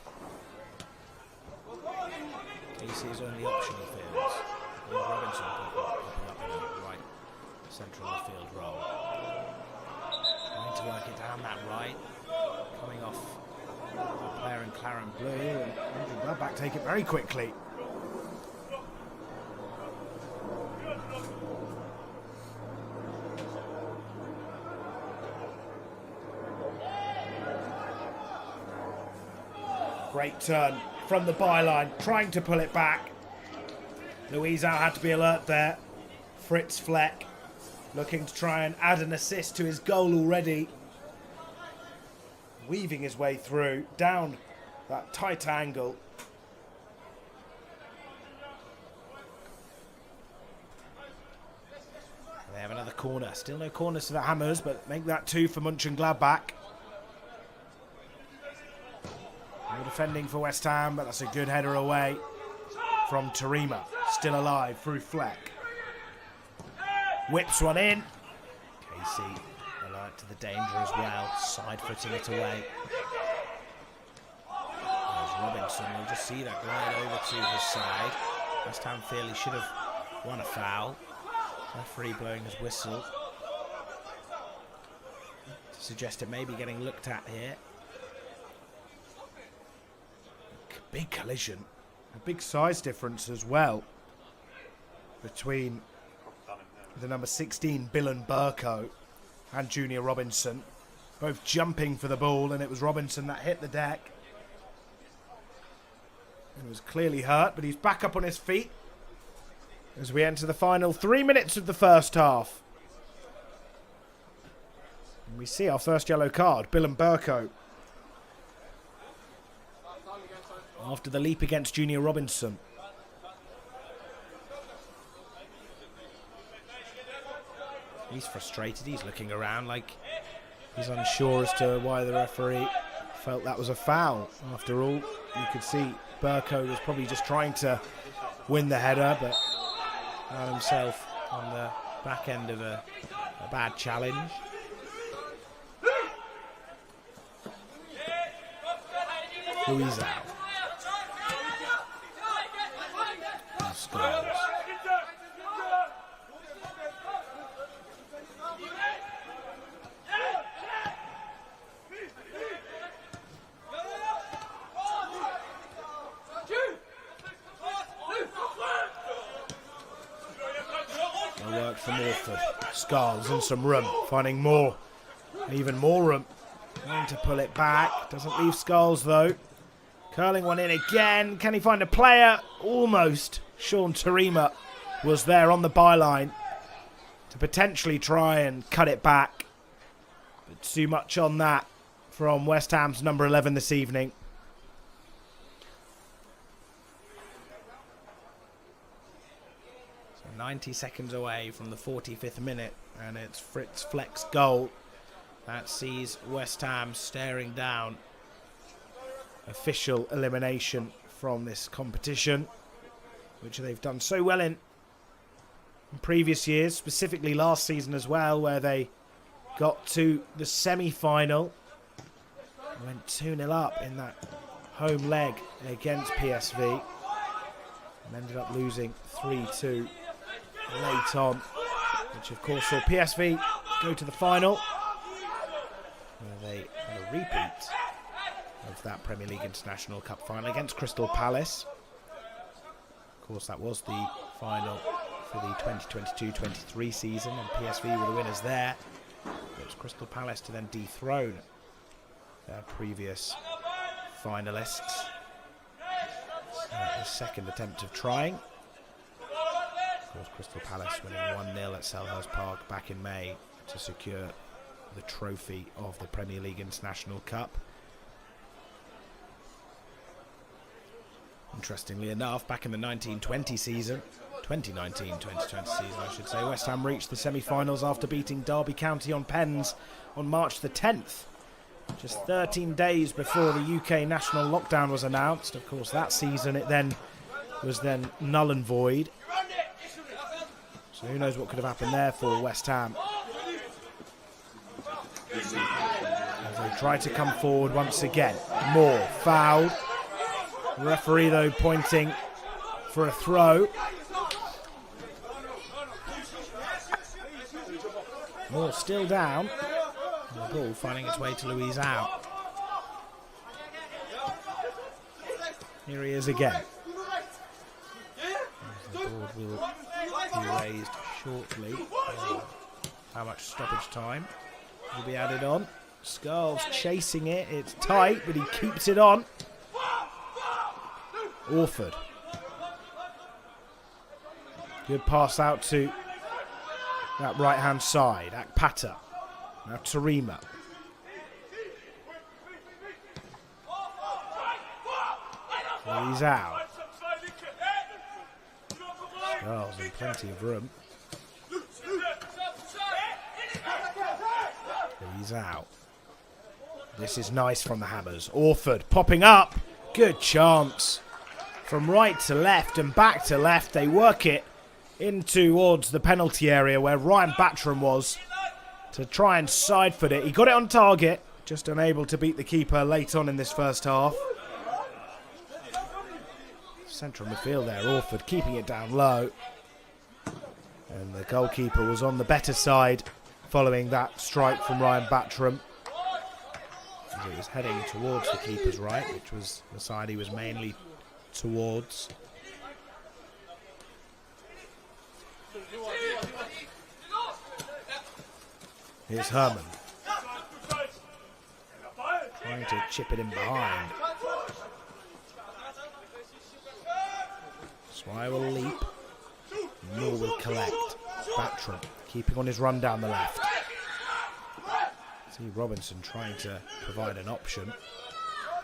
Casey is on the optional fields. Robinson popping up in the right central midfield role. Trying to work it down that right. Coming off a player in claret blue. And Mönchengladbach take it very quickly. Great turn from the byline, trying to pull it back. Louisa had to be alert there. Fritz Fleck looking to try and add an assist to his goal already. Weaving his way through, down that tight angle. They have another corner. Still no corners to the Hammers, but make that 2 for Mönchengladbach. No defending for West Ham, but that's a good header away from Tarima. Still alive through Fleck. Whips one in. Casey alert to the danger as well. Side footing it away. There's Robinson. You'll just see that glide over to his side. West Ham feel he should have won a foul. Referee blowing his whistle to suggest it may be getting looked at here. Big collision. A big size difference as well between the number 16, Billen Burko, and Junior Robinson. Both jumping for the ball, and it was Robinson that hit the deck. He was clearly hurt, but he's back up on his feet as we enter the final 3 minutes of the first half. And we see our first yellow card, Billen Burko, after the leap against Junior Robinson. He's frustrated. He's looking around like he's unsure as to why the referee felt that was a foul. After all, you could see Burko was probably just trying to win the header, but found himself on the back end of a bad challenge. Louise out. Scores. Work from Orford. Skulls and some room. Finding more. Even more room. Trying to pull it back. Doesn't leave Skulls though. Curling one in again. Can he find a player? Almost. Sean Tarima was there on the byline to potentially try and cut it back. But too much on that from West Ham's number 11 this evening. 90 seconds away from the 45th minute, and it's Fritz Fleck's goal that sees West Ham staring down official elimination from this competition, which they've done so well in previous years, specifically last season as well, where they got to the semi-final, went 2-0 up in that home leg against PSV, and ended up losing 3-2 late on, which of course saw PSV go to the final, where they had a repeat of that Premier League International Cup final against Crystal Palace. Of course, that was the final for the 2022-23 season, and PSV were the winners there. It was Crystal Palace to then dethrone their previous finalists. The second attempt of trying. Of course, Crystal Palace winning 1-0 at Selhurst Park back in May to secure the trophy of the Premier League International Cup. Interestingly enough, back in the 2019-20 season, I should say, West Ham reached the semi-finals after beating Derby County on pens on March the 10th. Just 13 days before the UK national lockdown was announced. Of course, that season it then was null and void. So who knows what could have happened there for West Ham. As they try to come forward once again. Moore fouled. The referee though pointing for a throw. Moore still down. And the ball finding its way to Louise out. Here he is again. The board will be raised shortly. How much stoppage time will be added on? Skulls chasing it. It's tight, but he keeps it on. Orford. Good pass out to that right-hand side. Akpata. Now Tarima. He's out. Skulls in plenty of room. He's out. This is nice from the Hammers. Orford popping up. Good chance. From right to left and back to left. They work it in towards the penalty area where Ryan Battram was to try and side foot it. He got it on target. Just unable to beat the keeper late on in this first half. Central midfield there. Orford keeping it down low. And the goalkeeper was on the better side following that strike from Ryan Battram. It was heading towards the keeper's right, which was the side he was mainly towards. Here's Herman. Trying to chip it in behind. Swire will leap. Moore will collect. Battram keeping on his run down the left. See Robinson trying to provide an option.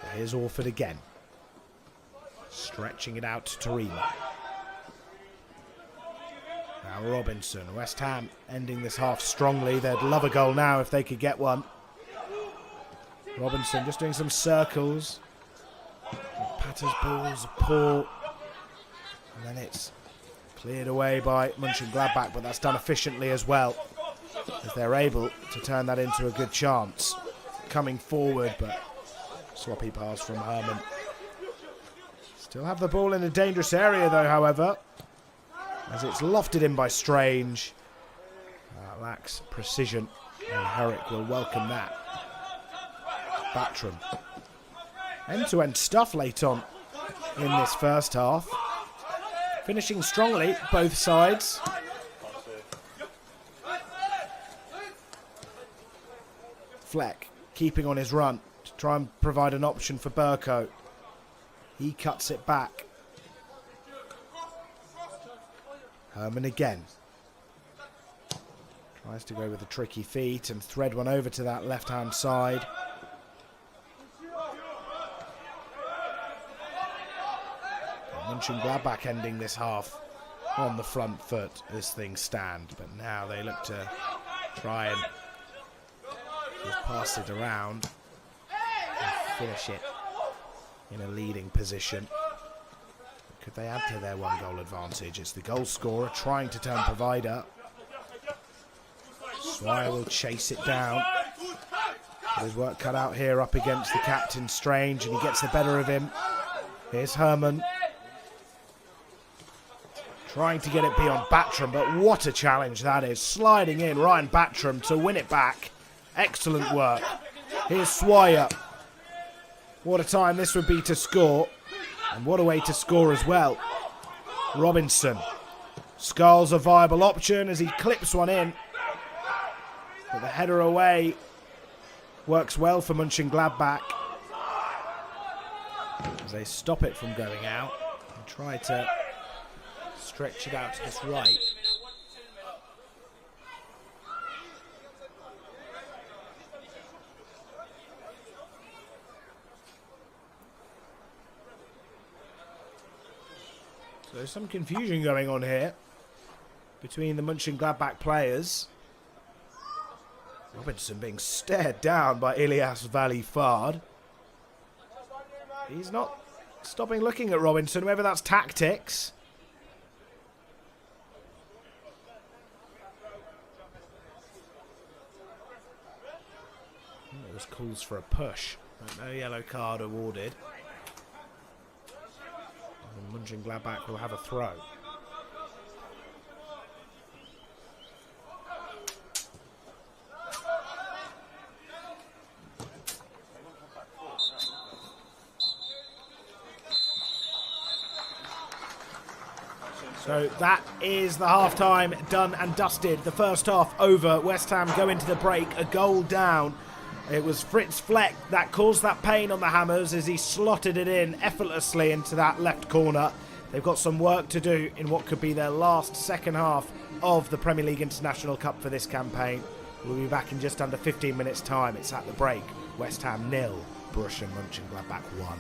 But here's Orford again. Stretching it out to Tarima. Now Robinson. West Ham ending this half strongly. They'd love a goal now if they could get one. Robinson just doing some circles. Patter's ball's poor. And then it's cleared away by Mönchengladbach, but that's done efficiently as well, as they're able to turn that into a good chance. Coming forward, but sloppy pass from Herman. Still have the ball in a dangerous area though, however, as it's lofted in by Strange. Lacks precision, and Herrick will welcome that. Batram. End-to-end stuff late on in this first half. Finishing strongly, both sides. Fleck keeping on his run to try and provide an option for Burko. He cuts it back. Herman again. Tries to go with the tricky feet and thread one over to that left-hand side. Mönchengladbach ending this half on the front foot as things stand, but now they look to try and just pass it around and finish it in a leading position. Could they add to their one-goal advantage? It's the goal scorer trying to turn provider. Swire will chase it down. Got his work cut out here up against the captain, Strange, and he gets the better of him. Here's Herman. Trying to get it beyond Batram, but what a challenge that is. Sliding in Ryan Batram to win it back. Excellent work. Here's Swire. What a time this would be to score. And what a way to score as well. Robinson. Skulls a viable option as he clips one in. But the header away works well for Mönchengladbach, as they stop it from going out and try to stretch it out to his right. So there's some confusion going on here between the Mönchengladbach players. Robinson being stared down by Ilias Valley-Fard. He's not stopping looking at Robinson, whether that's tactics. It was calls for a push, but no yellow card awarded. And Mönchengladbach will have a throw. So that is the half-time done and dusted. The first half over. West Ham go into the break, a goal down. It was Fritz Fleck that caused that pain on the Hammers as he slotted it in effortlessly into that left corner. They've got some work to do in what could be their last second half of the Premier League International Cup for this campaign. We'll be back in just under 15 minutes' time. It's at the break. West Ham 0, Borussia Mönchengladbach 1.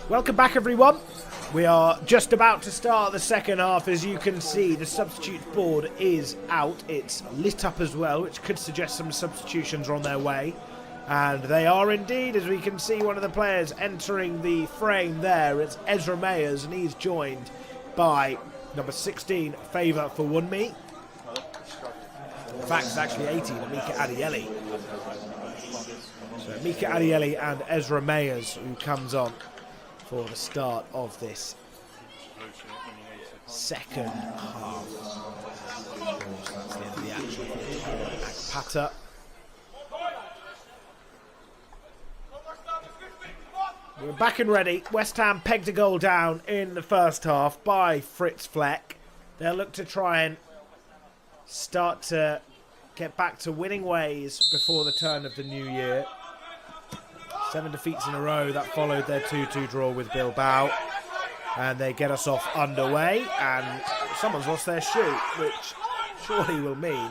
Welcome back, everyone. We are just about to start the second half. As you can see, the substitutes board is out. It's lit up as well, which could suggest some substitutions are on their way. And they are indeed, as we can see, one of the players entering the frame there. It's Ezra Mayers, and he's joined by number 16, Favour for Wunmi. In fact, it's actually 18, Mika Adieli. So Mika Adieli and Ezra Mayers, who comes on for the start of this second half. So that's the end of the action. Akpata. We're back and ready. West Ham pegged a goal down in the first half by Fritz Fleck. They'll look to try and start to get back to winning ways before the turn of the new year. 7 defeats in a row. That followed their 2-2 draw with Bilbao. And they get us off underway. And someone's lost their shoe, which surely will mean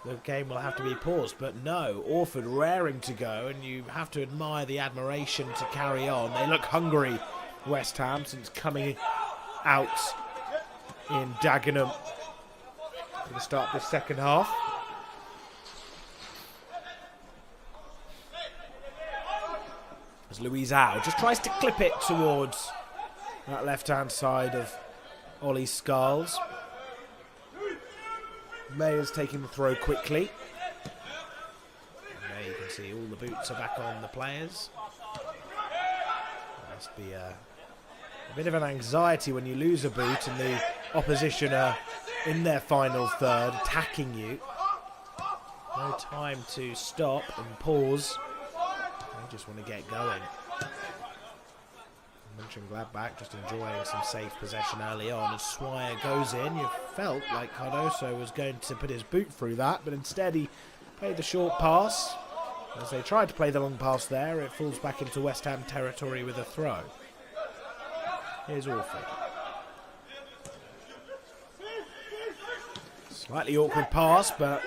the game will have to be paused. But no, Orford raring to go. And you have to admire the admiration to carry on. They look hungry, West Ham, since coming out in Dagenham to start the second half. As Luizao just tries to clip it towards that left-hand side of Ollie Scarles. Mayer's taking the throw quickly. And there you can see all the boots are back on the players. There must be a bit of an anxiety when you lose a boot and the opposition are in their final third, attacking you. No time to stop and pause. They just want to get going. Mönchengladbach just enjoying some safe possession early on. As Swire goes in, you felt like Cardoso was going to put his boot through that, but instead he played the short pass. As they tried to play the long pass there, it falls back into West Ham territory with a throw. Here's Orford. Slightly awkward pass, but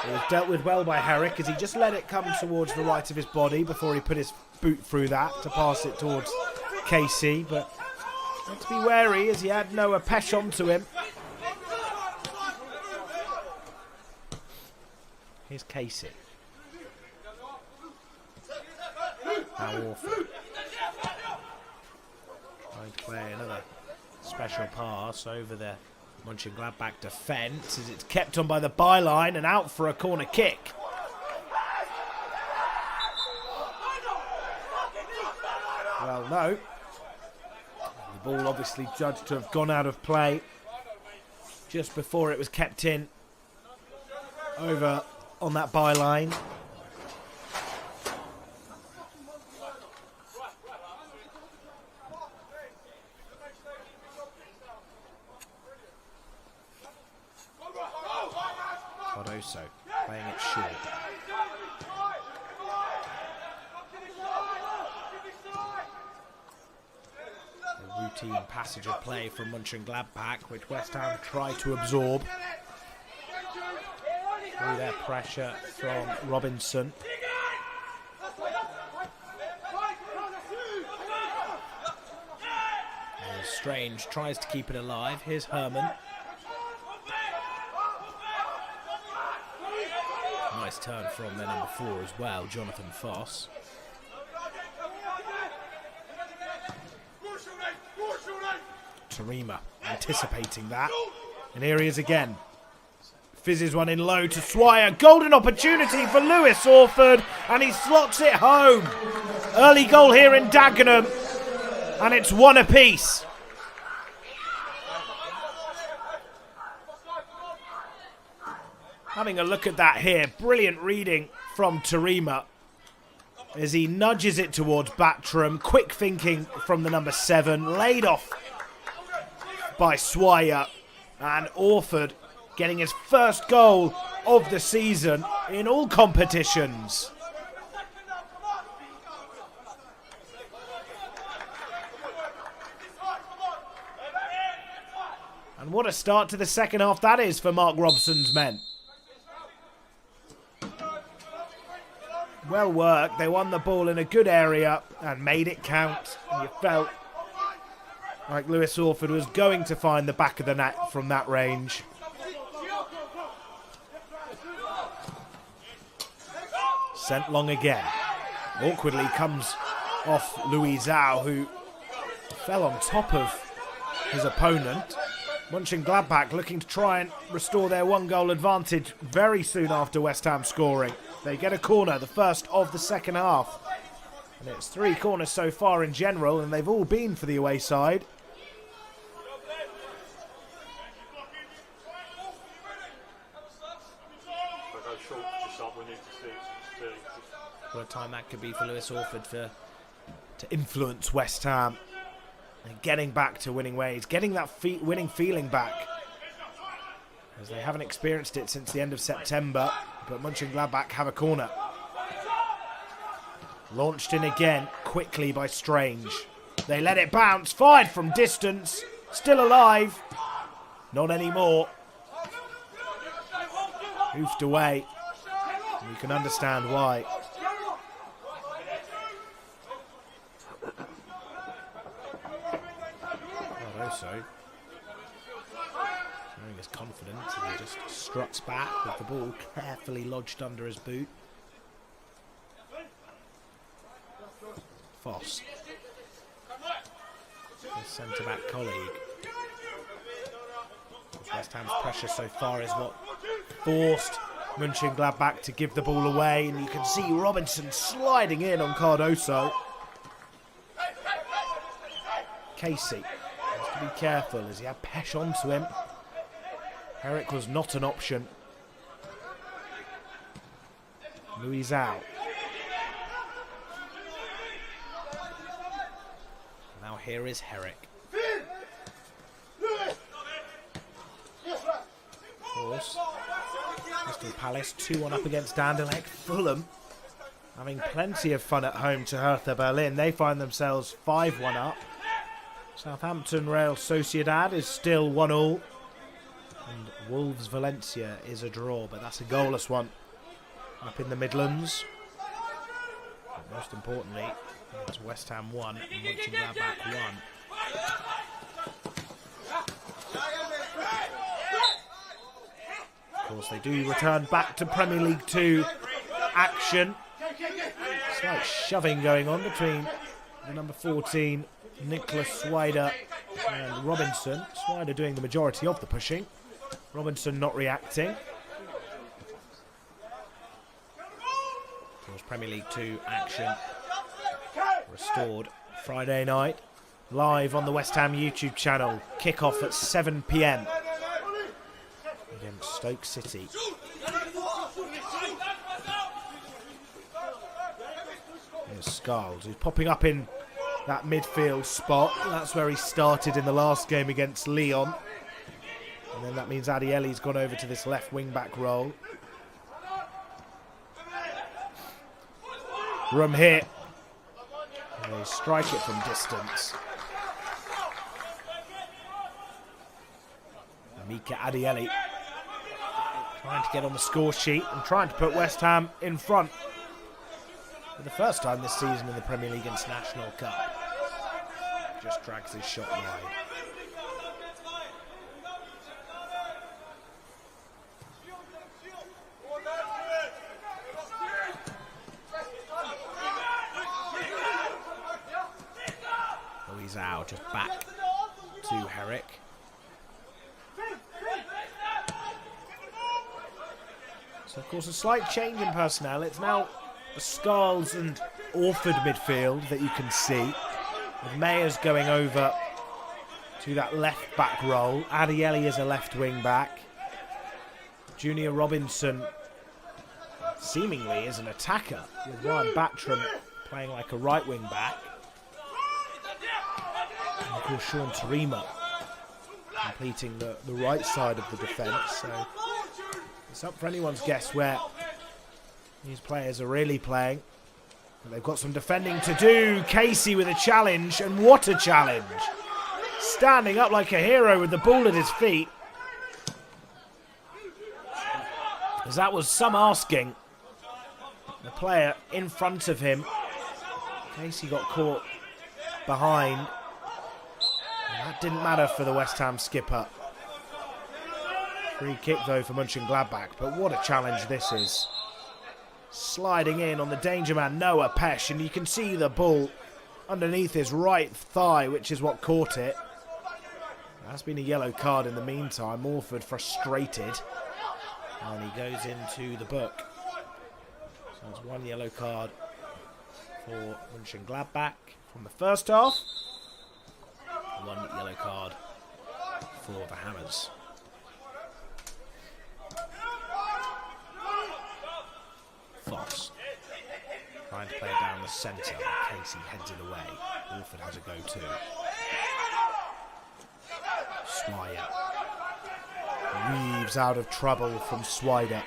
it was dealt with well by Herrick as he just let it come towards the right of his body before he put his boot through that to pass it towards Casey. But had to be wary as he had Noah Pesh onto him. Here's Casey. Now Orford. Trying to play another special pass over the Mönchengladbach defence as it's kept on by the byline and out for a corner kick. Well, no. The ball obviously judged to have gone out of play just before it was kept in over on that byline. Cardoso playing it short. A routine passage of play from Mönchengladbach, which West Ham try to absorb through their pressure from Robinson. And Strange tries to keep it alive. Here's Herman. Nice turn from their number 4 as well, Jonathan Foss. Tarima anticipating that. And here he is again. Fizzes one in low to Swire. Golden opportunity for Lewis Orford. And he slots it home. Early goal here in Dagenham. And it's 1 apiece. Having a look at that here. Brilliant reading from Tarima as he nudges it towards Battram. Quick thinking from the number 7. Laid off by Swire. And Orford getting his first goal of the season in all competitions. And what a start to the second half that is for Mark Robson's men. Well worked. They won the ball in a good area and made it count. And you felt like Lewis Orford was going to find the back of the net from that range. Sent long again. Awkwardly comes off Louis Zhao, who fell on top of his opponent. Mönchengladbach looking to try and restore their one-goal advantage very soon after West Ham scoring. They get a corner, the first of the second half. And it's 3 corners so far in general, and they've all been for the away side. What a time that could be for Lewis Orford to influence West Ham. And getting back to winning ways, getting that winning feeling back. As they haven't experienced it since the end of September, but Mönchengladbach have a corner. Launched in again, quickly by Strange. They let it bounce, fired from distance, still alive. Not anymore. Hoofed away. You can understand why. Showing his confidence as he just struts back with the ball carefully lodged under his boot. Foss, his centre-back colleague. West Ham's pressure so far is what forced Mönchengladbach to give the ball away, and you can see Robinson sliding in on Cardoso. Casey has to be careful as he had Pesh onto him. Herrick was not an option. Louis out. Now here is Herrick. Of course, Crystal Palace 2-1 up against Anderlecht. Fulham having plenty of fun at home to Hertha Berlin. They find themselves 5-1 up. Southampton Real Sociedad is still 1-1. And Wolves Valencia is a draw, but that's a goalless one up in the Midlands. But most importantly, it's West Ham 1 and Mönchengladbach 1. Of course, they do return back to Premier League 2 action. Slight shoving going on between the number 14, Nicholas Swider, and Robinson. Swider doing the majority of the pushing. Robinson not reacting. Of course, Premier League 2 action restored Friday night. Live on the West Ham YouTube channel. Kick-off at 7 PM against Stoke City. Here's Scarles, who's popping up in that midfield spot. That's where he started in the last game against Lyon. And then that means Adieli's gone over to this left wing-back role. Room here. And they strike it from distance. Mika Adieli trying to get on the score sheet and trying to put West Ham in front for the first time this season in the Premier League International Cup. Just drags his shot wide. Louis out, just back to Herrick. So, of course, a slight change in personnel. It's now a Scarles and Orford midfield that you can see, with Mayers going over to that left back role. Adieli is a left wing back. Junior Robinson seemingly is an attacker, with Ryan Battram playing like a right wing back. And of course, Sean Tarima completing the right side of the defence. So it's up for anyone's guess where these players are really playing. But they've got some defending to do. Casey with a challenge, and what a challenge. Standing up like a hero with the ball at his feet. As that was some asking. The player in front of him. Casey got caught behind. And that didn't matter for the West Ham skipper. Free kick though for Mönchengladbach, but what a challenge this is. Sliding in on the danger man, Noah Pesh, and you can see the ball underneath his right thigh, which is what caught it. That's been a yellow card in the meantime. Orford frustrated, and he goes into the book. So it's one yellow card for Mönchengladbach from the first half. One yellow card for the Hammers. Foss trying to play it down the centre. Casey heads it away. Orford has a go too. Swire weaves out of trouble from Swider.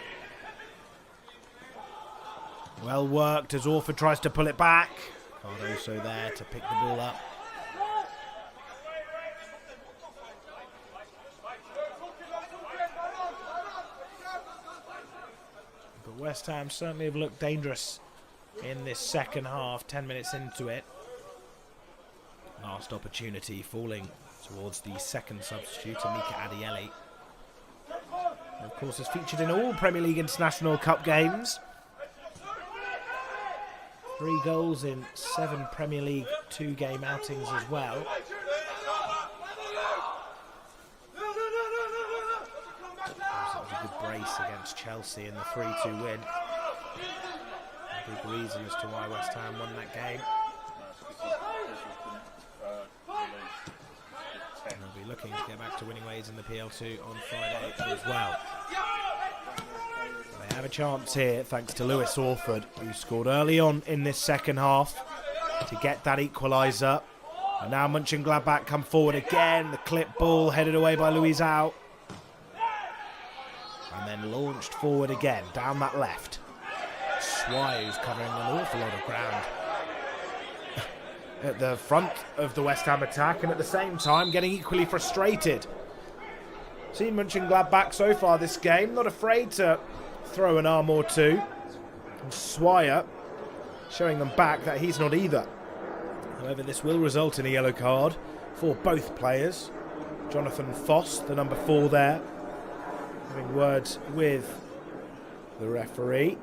Well worked as Orford tries to pull it back. Cardoso there to pick the ball up. But West Ham certainly have looked dangerous in this second half, 10 minutes into it. Last opportunity falling towards the second substitute, Amika Adieli. Of course, is featured in all Premier League International Cup games. 3 goals in 7 Premier League 2-game outings as well. That was a good brace against Chelsea in the 3-2 win. A big reason as to why West Ham won that game. And they'll be looking to get back to winning ways in the PL2 on Friday as well. They have a chance here thanks to Lewis Orford, who scored early on in this second half to get that equaliser. And now Mönchengladbach come forward again. The clip ball headed away by Luis Out. And then launched forward again down that left. Swire, who's covering an awful lot of ground at the front of the West Ham attack, and at the same time getting equally frustrated. Seen Mönchengladbach so far this game, not afraid to throw an arm or two. And Swire showing them back that he's not either. However, this will result in a yellow card for both players. Jonathan Foss, the number 4 there, having words with the referee.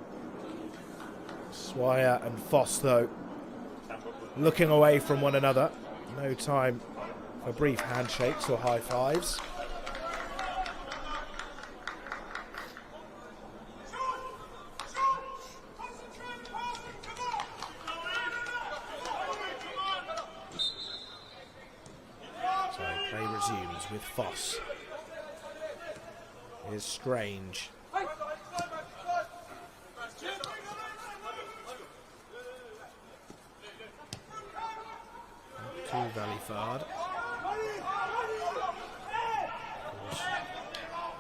Swire and Foss, though, looking away from one another. No time for brief handshakes or high fives. So play resumes with Foss. Here's Strange. To Valleyfard.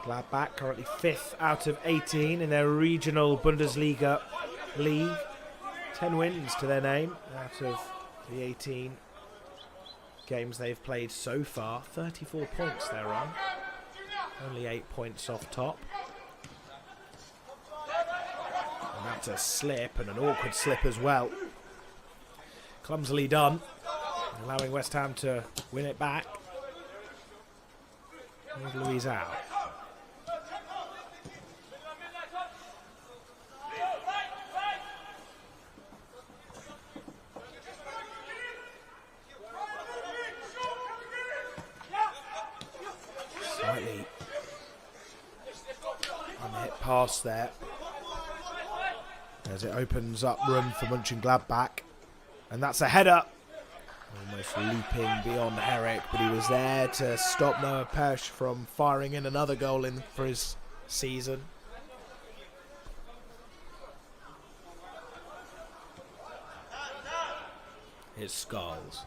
Gladbach currently 5th out of 18 in their regional Bundesliga league. 10 wins to their name out of the 18 games they've played so far. 34 points they're on. Only 8 points off top. And that's a slip, and an awkward slip as well. Clumsily done, allowing West Ham to win it back. With Luis out. Slightly unhit pass there, as it opens up room for Mönchengladbach. And that's a header. Almost looping beyond Herrick, but he was there to stop Noah Pesh from firing in another goal in for his season. Here's Skulls.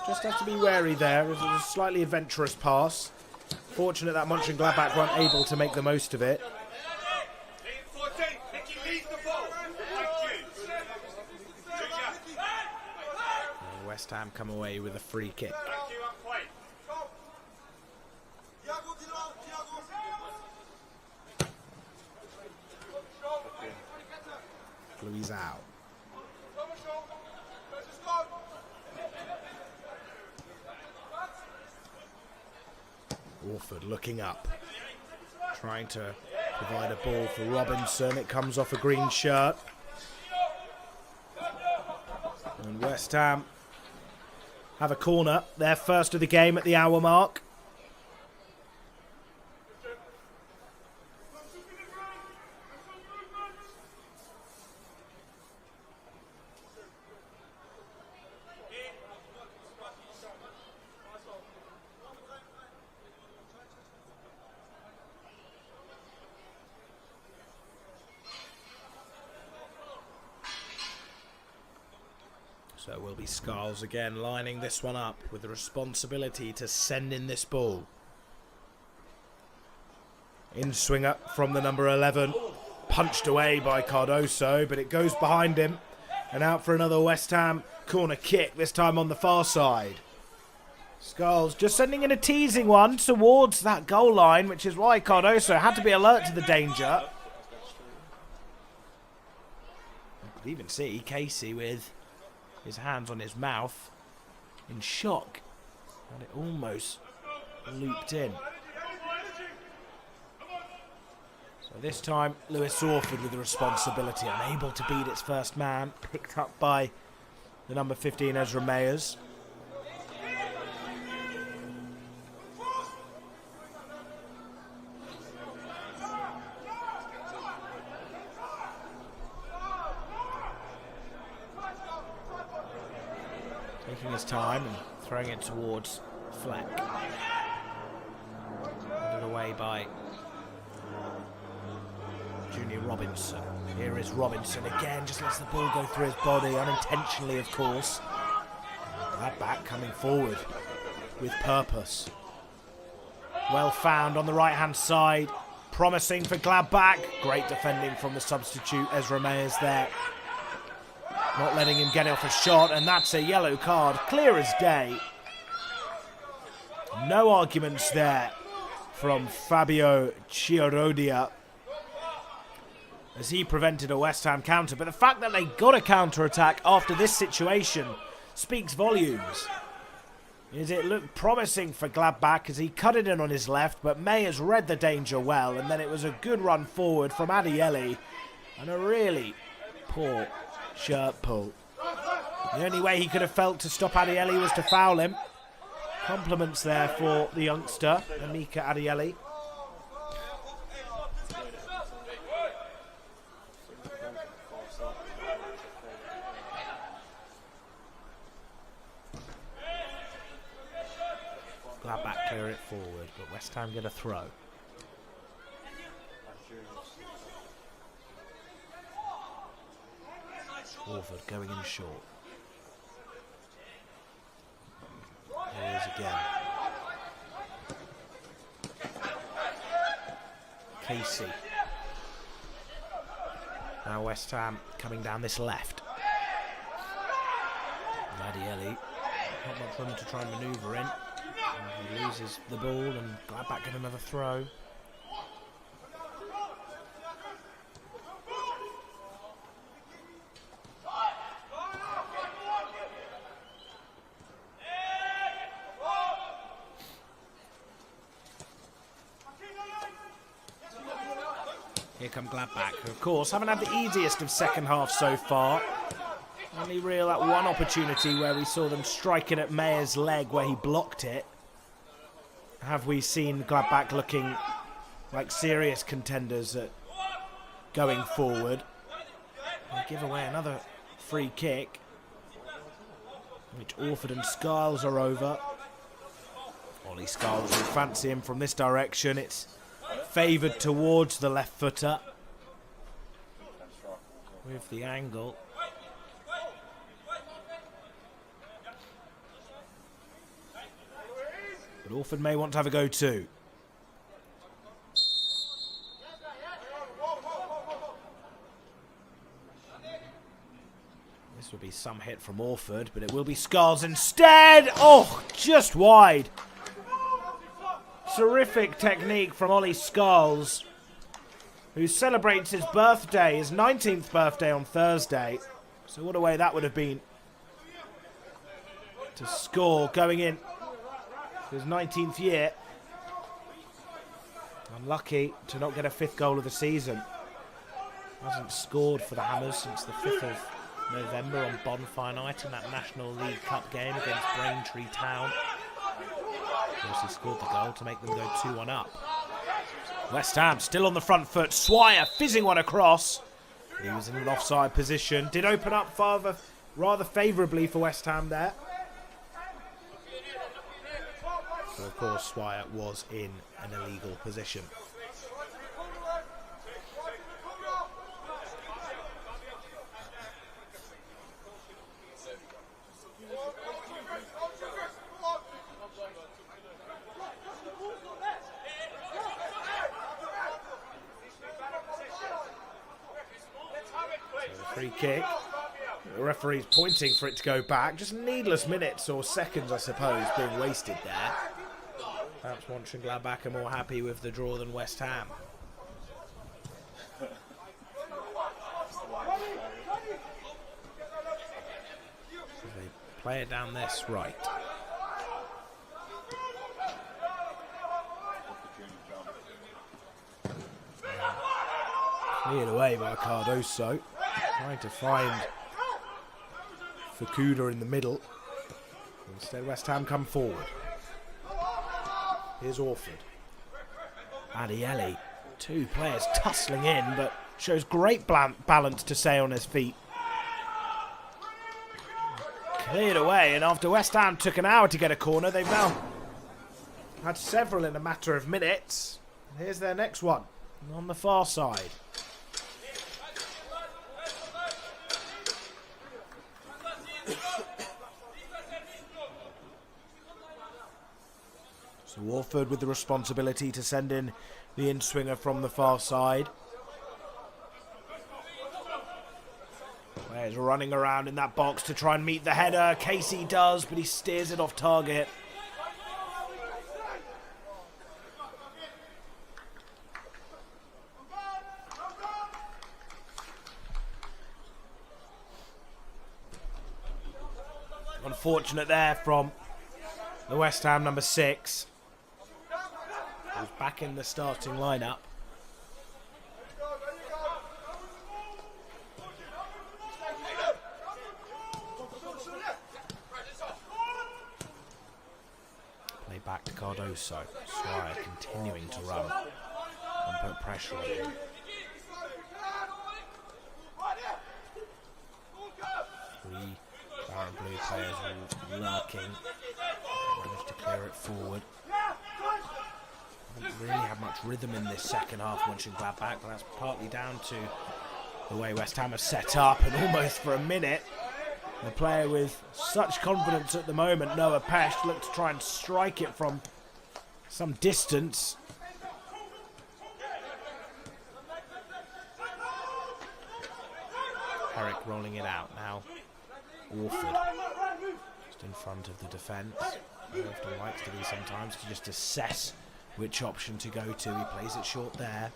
Just have to be wary there. It was a slightly adventurous pass. Fortunate that Mönchengladbach weren't able to make the most of it. And West Ham come away with a free kick. Louis out. Warford looking up, trying to provide a ball for Robinson. It comes off a green shirt. And West Ham have a corner, their first of the game at the hour mark. So it will be Scarles again lining this one up with the responsibility to send in this ball. In swinger from the number 11. Punched away by Cardoso, but it goes behind him. And out for another West Ham corner kick, this time on the far side. Scarles just sending in a teasing one towards that goal line, which is why Cardoso had to be alert to the danger. You could even see Casey with his hands on his mouth in shock, and it almost looped in. So this time Lewis Orford with the responsibility, unable to beat its first man, picked up by the number 15 Ezra Mayers. Taking his time and throwing it towards Fleck. Handed away by Junior Robinson. Here is Robinson again, just lets the ball go through his body, unintentionally of course. Gladbach coming forward with purpose. Well found on the right hand side, promising for Gladbach. Great defending from the substitute Ezra Mayers there. Not letting him get off a shot, and that's a yellow card, clear as day. No arguments there from Fabio Chiarodia as he prevented a West Ham counter. But the fact that they got a counter-attack after this situation speaks volumes. As it looked promising for Gladbach as he cut it in on his left, but Mayers read the danger well, and then it was a good run forward from Adieli and a really poor shirt pull. The only way he could have felt to stop Adieli was to foul him. Compliments there for the youngster, Amika Adieli. Gladbach clear it forward, but West Ham get a throw. Warford going in short. There he is again. Casey. Now West Ham coming down this left. Adieli, not much room to try and manoeuvre in. And he loses the ball and Gladbach get another throw. Here come Gladbach, who of course haven't had the easiest of second half so far. Only real that one opportunity where we saw them striking at Mayer's leg where he blocked it. Have we seen Gladbach looking like serious contenders at going forward? They give away another free kick, which Orford and Scarles are over. Ollie Scarles will fancy him from this direction. It's favoured towards the left footer with the angle. But Orford may want to have a go too. This will be some hit from Orford, but it will be Skulls instead. Oh, just wide. Terrific technique from Ollie Skulls, who celebrates his birthday, his 19th birthday on Thursday. So what a way that would have been to score going in his 19th year. Unlucky to not get a 5th goal of the season. Hasn't scored for the Hammers since the 5th of November on Bonfire Night in that National League Cup game against Braintree Town. Of course, he scored the goal to make them go 2-1 up. West Ham still on the front foot. Swire fizzing one across. He was in an offside position. Did open up rather favourably for West Ham there. So of course, Swire was in an illegal position. Free kick. The referee's pointing for it to go back. Just needless minutes or seconds, I suppose, being wasted there. Perhaps Mönchengladbach are more happy with the draw than West Ham. So they play it down this right. Cleared away by Cardoso. Trying to find Fukuda in the middle. Instead, West Ham come forward. Here's Orford. Adieli. 2 players tussling in, but shows great balance to stay on his feet. Cleared away, and after West Ham took an hour to get a corner, they've now had several in a matter of minutes. Here's their next one, on the far side. So Warford with the responsibility to send in the in-swinger from the far side. Players running around in that box to try and meet the header. Casey does, but he steers it off target. Unfortunate there from the West Ham number 6. Who's back in the starting lineup. Play back to Cardoso. Swire continuing to run and put pressure on him. 3 Barron Blue players all lurking. Managed to clear it forward. Haven't really had much rhythm in this second half, Mönchengladbach, but that's partly down to the way West Ham are set up, and almost for a minute, the player with such confidence at the moment, Noah Pesch, looked to try and strike it from some distance. Herrick rolling it out now. Orford just in front of the defence. He often likes to be sometimes to just assess which option to go to. He plays it short there.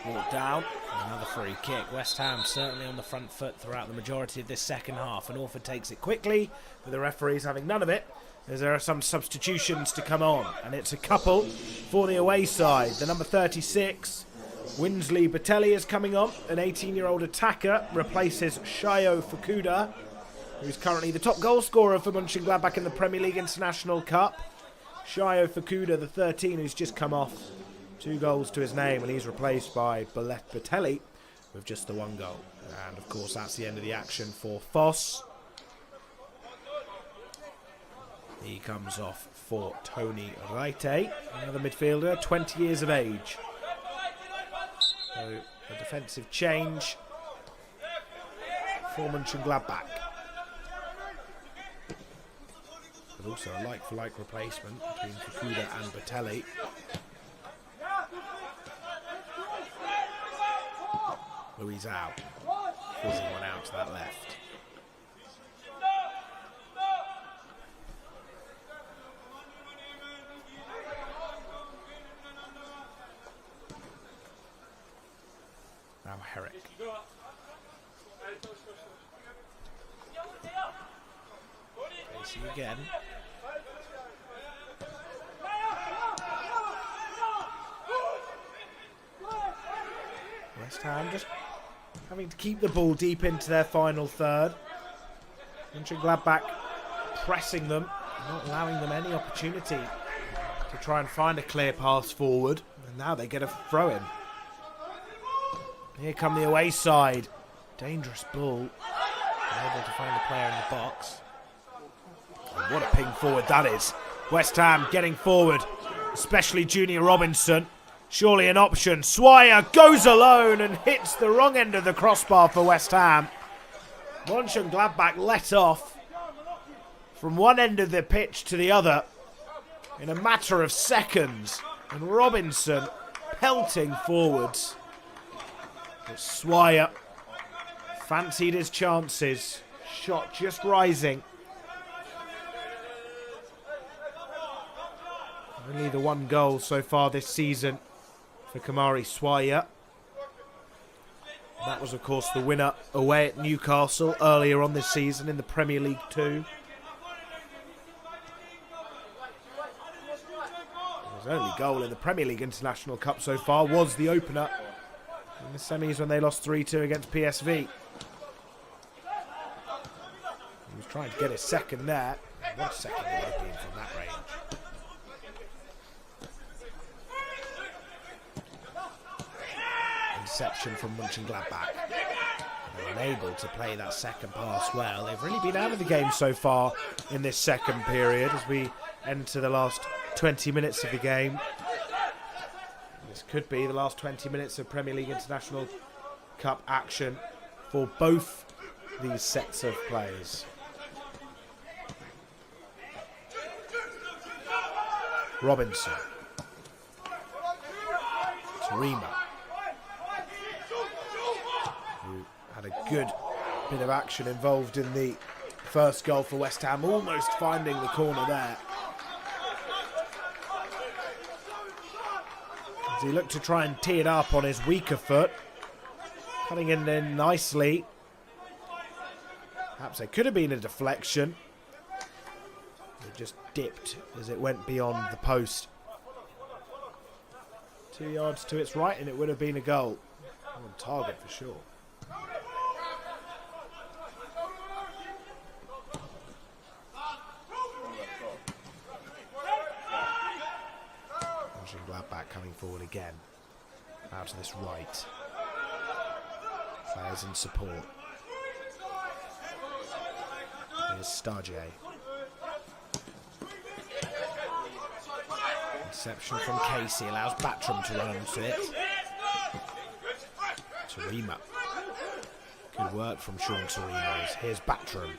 Walk down. Another free kick. West Ham certainly on the front foot throughout the majority of this second half. And Orford takes it quickly, with the referees having none of it, as there are some substitutions to come on. And it's a couple for the away side. The number 36, Winsley Batelli, is coming on. An 18-year-old attacker replaces Shayo Fukuda, who's currently the top goal scorer for Mönchengladbach in the Premier League International Cup. Shayo Fukuda, the 13, who's just come off 2 goals to his name, and he's replaced by Batelli with just the 1 goal. And of course, that's the end of the action for Foss. He comes off for Tony Reite, another midfielder, 20 years of age. So a defensive change for Mönchengladbach. but also a like-for-like replacement between Fukuda and Batelli. Luizao forcing one out to that left. Now Herrick. Casey again. West Ham just having to keep the ball deep into their final third. Mönchengladbach pressing them, not allowing them any opportunity to try and find a clear pass forward. And now they get a throw in. Here come the away side. Dangerous ball. Able to find the player in the box. And what a ping forward that is. West Ham getting forward, especially Junior Robinson. Surely an option. Swire goes alone and hits the wrong end of the crossbar for West Ham. Mönchengladbach let off from one end of the pitch to the other in a matter of seconds. And Robinson pelting forwards. But Swire fancied his chances. Shot just rising. Only the one goal so far this season for Kamari Swire. That was, of course, the winner away at Newcastle earlier on this season in the Premier League 2. His only goal in the Premier League International Cup so far was the opener in the semis when they lost 3-2 against PSV. He was trying to get his second there. What a second it would have been from that range. Interception from Mönchengladbach. They're unable to play that second pass well. They've really been out of the game so far in this second period as we enter the last 20 minutes of the game. This could be the last 20 minutes of Premier League International Cup action for both these sets of players. Robinson. Tarima. Who had a good bit of action involved in the first goal for West Ham, almost finding the corner there. As he looked to try and tee it up on his weaker foot. Cutting it in nicely. Perhaps it could have been a deflection. It just dipped as it went beyond the post. 2 yards to its right and it would have been a goal. On target for sure. Mönchengladbach coming forward again. Out to this right. Players in support. Here's Stagier. Interception from Casey allows Batram to run onto it. Tarima. Good work from Sean Tarima. Here's Batram.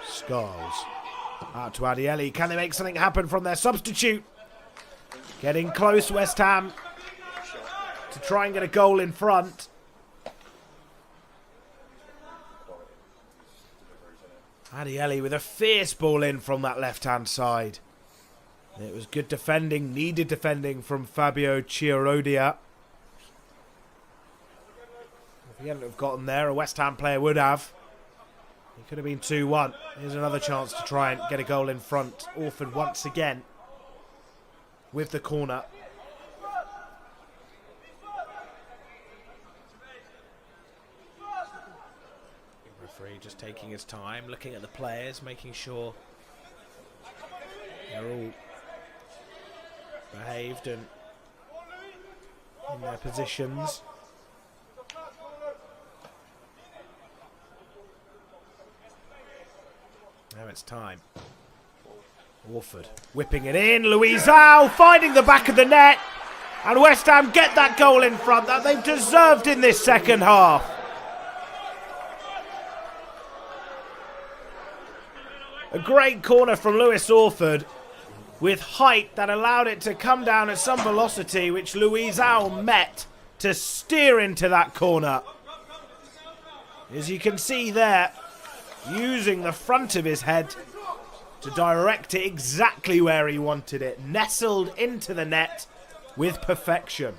Scholes. Out to Adieli. Can they make something happen from their substitute? Getting close, West Ham, to try and get a goal in front. Adieli with a fierce ball in from that left-hand side. It was good defending, needed defending from Fabio Chiarodia. If he hadn't have gotten there, a West Ham player would have. It could have been 2-1. Here's another chance to try and get a goal in front. Orford once again with the corner. Referee just taking his time, looking at the players, making sure they're all behaved and in their positions. Now it's time. Warford whipping it in. Luizao finding the back of the net. And West Ham get that goal in front that they've deserved in this second half. A great corner from Lewis Orford with height that allowed it to come down at some velocity, which Luizão met to steer into that corner. As you can see there, using the front of his head to direct it exactly where he wanted it. Nestled into the net with perfection.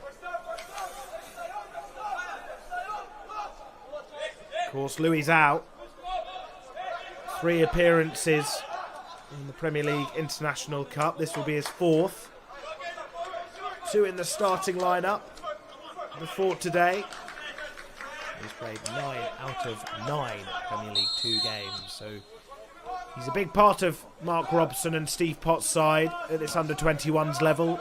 Of course, Luizão, 3 appearances in the Premier League International Cup. This will be his 4th. 2 in the starting lineup before today. He's played 9 out of 9 Premier League 2 games, so he's a big part of Mark Robson and Steve Pott's side at this under-21s level.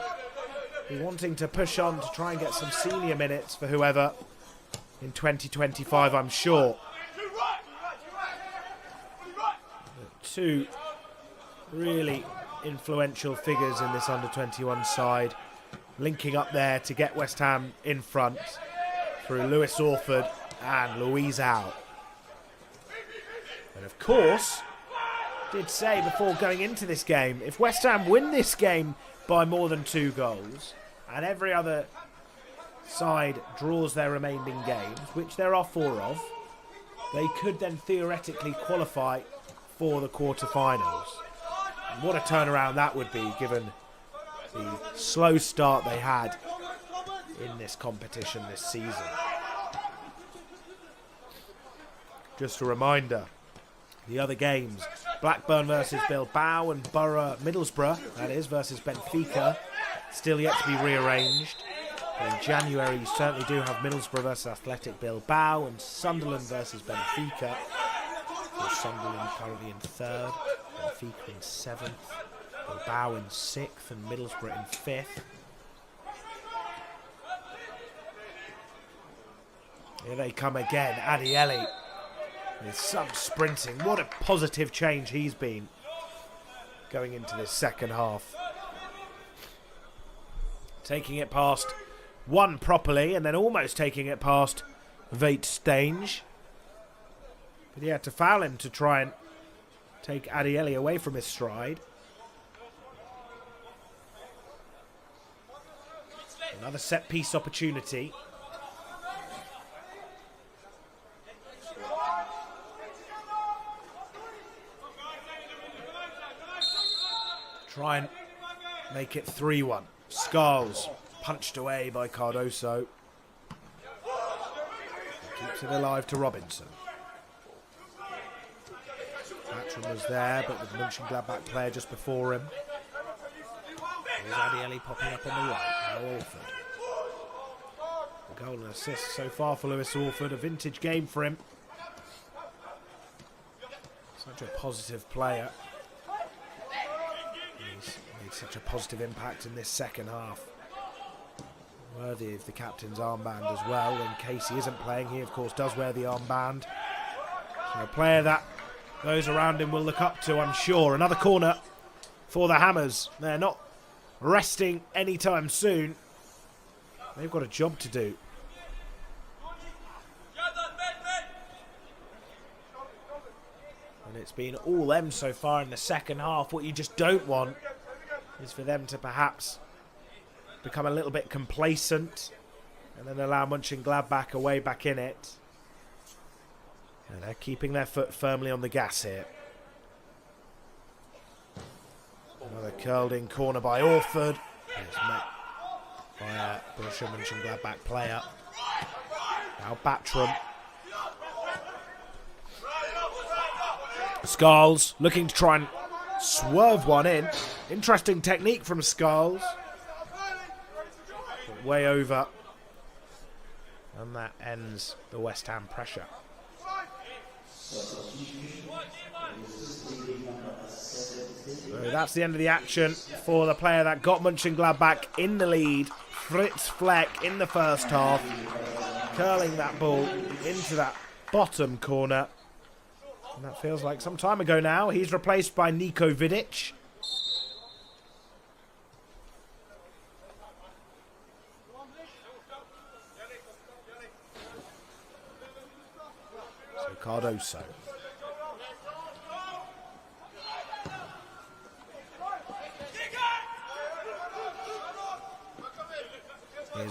He's wanting to push on to try and get some senior minutes for whoever in 2025, I'm sure. But 2 really influential figures in this under-21 side, linking up there to get West Ham in front through Lewis Orford and Luizão. And of course, did say before going into this game, if West Ham win this game by more than 2 goals and every other side draws their remaining games, which there are 4 of, they could then theoretically qualify for the quarter-finals. And what a turnaround that would be, given the slow start they had in this competition this season. Just a reminder, the other games, Blackburn versus Bilbao and Borough Middlesbrough, that is, versus Benfica, still yet to be rearranged. But in January you certainly do have Middlesbrough versus Athletic Bilbao and Sunderland versus Benfica. Sunderland currently in 3rd, Benfica in 7th, Bilbao in 6th and Middlesbrough in 5th. Here they come again, Adiele with some sprinting. What a positive change he's been going into this second half. Taking it past one properly and then almost taking it past Veit Stange. But he had to foul him to try and take Adiele away from his stride. Another set-piece opportunity. Try and make it 3-1. Scarles punched away by Cardoso. Keeps it alive to Robinson. Matchroom was there, but the Mönchengladbach player just before him. Here's Adiele popping up on the right. Now Orford. A goal and assist so far for Lewis Orford. A vintage game for him. Such a positive player. He's made such a positive impact in this second half. Worthy of the captain's armband as well. In case he isn't playing, he of course does wear the armband. So a player that those around him will look up to, I'm sure. Another corner for the Hammers. They're not resting anytime soon. They've got a job to do. And it's been all them so far in the second half. What you just don't want is for them to perhaps become a little bit complacent and then allow Mönchengladbach away back in it. And they're keeping their foot firmly on the gas here. Another curled-in corner by Orford. It's met by a Borussia Mönchengladbach player. Now Batram. Scarles looking to try and swerve one in. Interesting technique from Scarles. But way over. And that ends the West Ham pressure. So that's the end of the action for the player that got Mönchengladbach in the lead. Fritz Fleck in the first half, curling that ball into that bottom corner. And that feels like some time ago now. He's replaced by Niko Vidic. So Cardoso.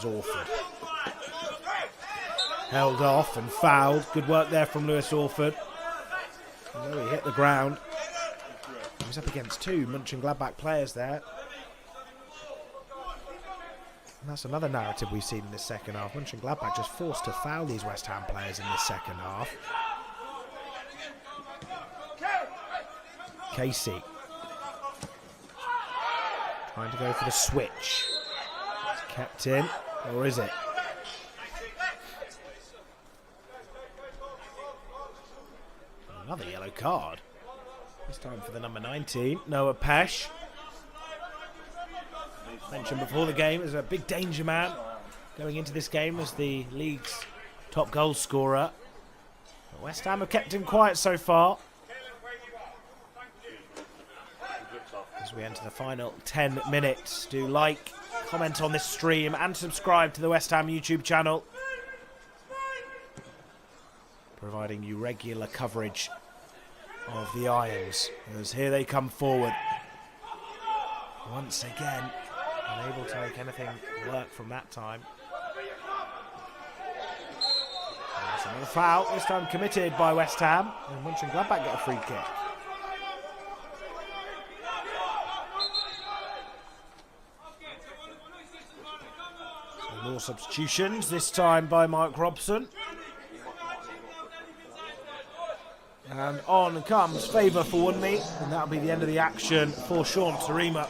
is Orford. Held off and fouled. Good work there from Lewis Orford. Although he hit the ground. He was up against two Mönchengladbach players there. And that's another narrative we've seen in this second half. Mönchengladbach just forced to foul these West Ham players in this second half. Casey. Trying to go for the switch. It's kept in, or is it? Another yellow card. This time for the number 19, Noah Pesh. Mentioned before the game as a big danger man going into this game as the league's top goal scorer. But West Ham have kept him quiet so far. As we enter the final 10 minutes, do like, comment on this stream and subscribe to the West Ham YouTube channel, providing you regular coverage of the Irons, as here they come forward. Once again, unable to make anything work from that time. There's another foul, this time committed by West Ham, and Mönchengladbach get a free kick. So more substitutions, this time by Mike Robson. And on comes favour for Wunmi, and that'll be the end of the action for Sean Tarima,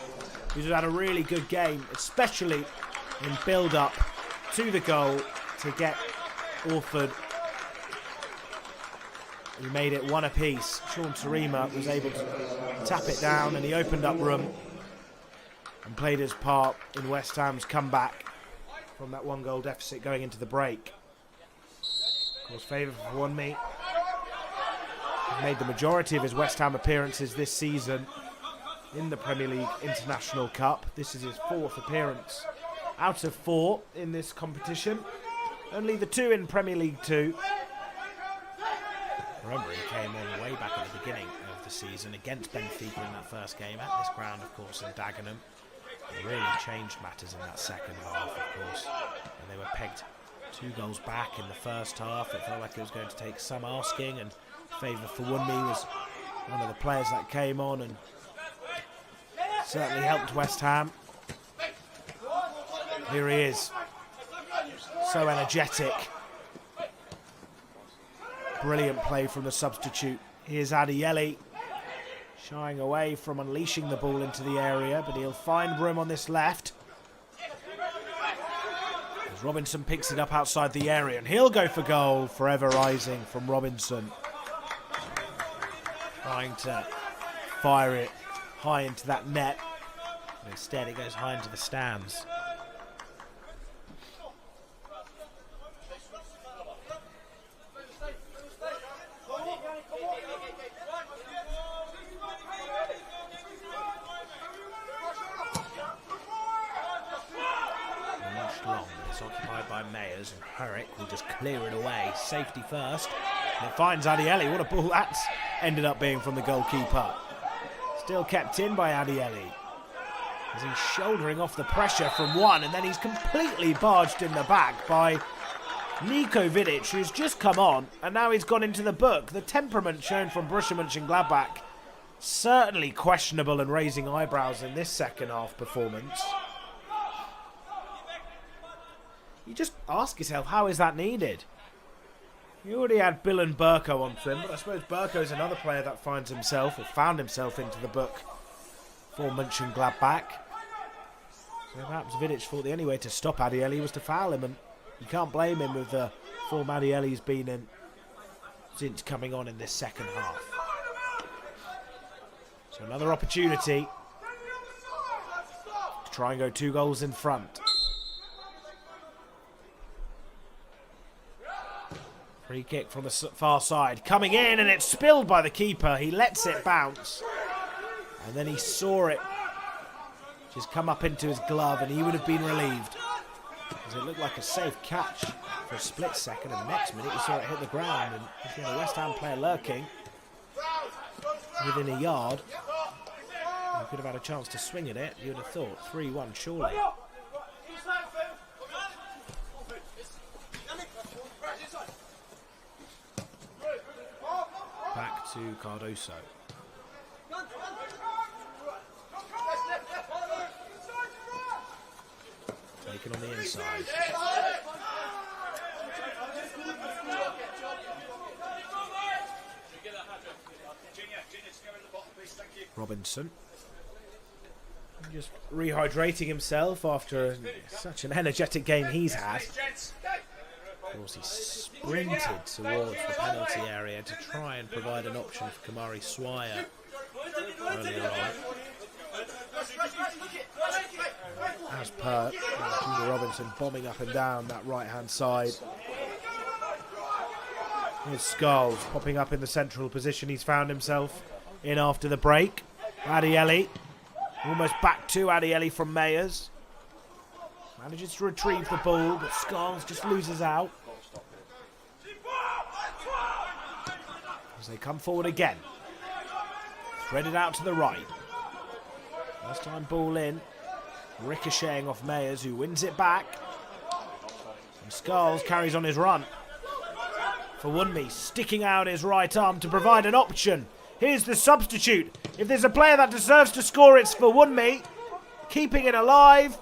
who's had a really good game, especially in build-up to the goal to get Orford. He made it one apiece. Sean Tarima was able to tap it down, and he opened up room and played his part in West Ham's comeback from that one-goal deficit going into the break. Of course, favour for Wunmi. Made the majority of his West Ham appearances this season in the Premier League International Cup. This is his fourth appearance out of 4 in this competition. Only the 2 in Premier League 2. Remember, he came on way back at the beginning of the season against Benfica in that first game at this ground, of course, in Dagenham. It really changed matters in that second half, of course, and they were pegged 2 goals back in the first half. It felt like it was going to take some asking, and favour for Wunmi was one of the players that came on and certainly helped West Ham. Here he is, so energetic. Brilliant play from the substitute. Here's Adieli, shying away from unleashing the ball into the area, but he'll find room on this left. As Robinson picks it up outside the area, and he'll go for goal. Forever rising from Robinson. Trying to fire it high into that net, but instead it goes high into the stands. Not long, but it's occupied by Mayers, and Herrick will just clear it away. Safety first. And it finds Adieli. What a ball that's ended up being from the goalkeeper. Still kept in by Adieli, as he's shouldering off the pressure from one, and then he's completely barged in the back by Niko Vidic, who's just come on, and now he's gone into the book. The temperament shown from Borussia Mönchengladbach, certainly questionable and raising eyebrows in this second half performance. You just ask yourself, how is that needed? You already had Bill and Burko onto him, but I suppose Burko's another player that finds himself, or found himself, into the book for Mönchengladbach. So perhaps Vidic thought the only way to stop Adieli was to foul him, and you can't blame him with the form Adieli's been in since coming on in this second half. So another opportunity to try and go 2 goals in front. Free kick from the far side, coming in, and it's spilled by the keeper. He lets it bounce, and then he saw it just come up into his glove, and he would have been relieved, as it looked like a safe catch for a split second, and the next minute he saw it hit the ground, and if you had a West Ham player lurking within a yard, he could have had a chance to swing at it. You would have thought 3-1 surely. to Cardoso. Taken on the inside. Robinson. Just rehydrating himself after such an energetic game he's had. Of course, he sprinted towards the penalty area to try and provide an option for Kamari Swire earlier on. As per Judah Robinson bombing up and down that right-hand side. Here's Skulls popping up in the central position he's found himself in after the break. Adieli, almost back to Adieli from Mayers. Manages to retrieve the ball, but Skulls just loses out. As they come forward again. Threaded out to the right. First time ball in. Ricocheting off Mayers, who wins it back. And Skulls carries on his run. For Wunmi, sticking out his right arm to provide an option. Here's the substitute. If there's a player that deserves to score, it's for Wunmi. Keeping it alive.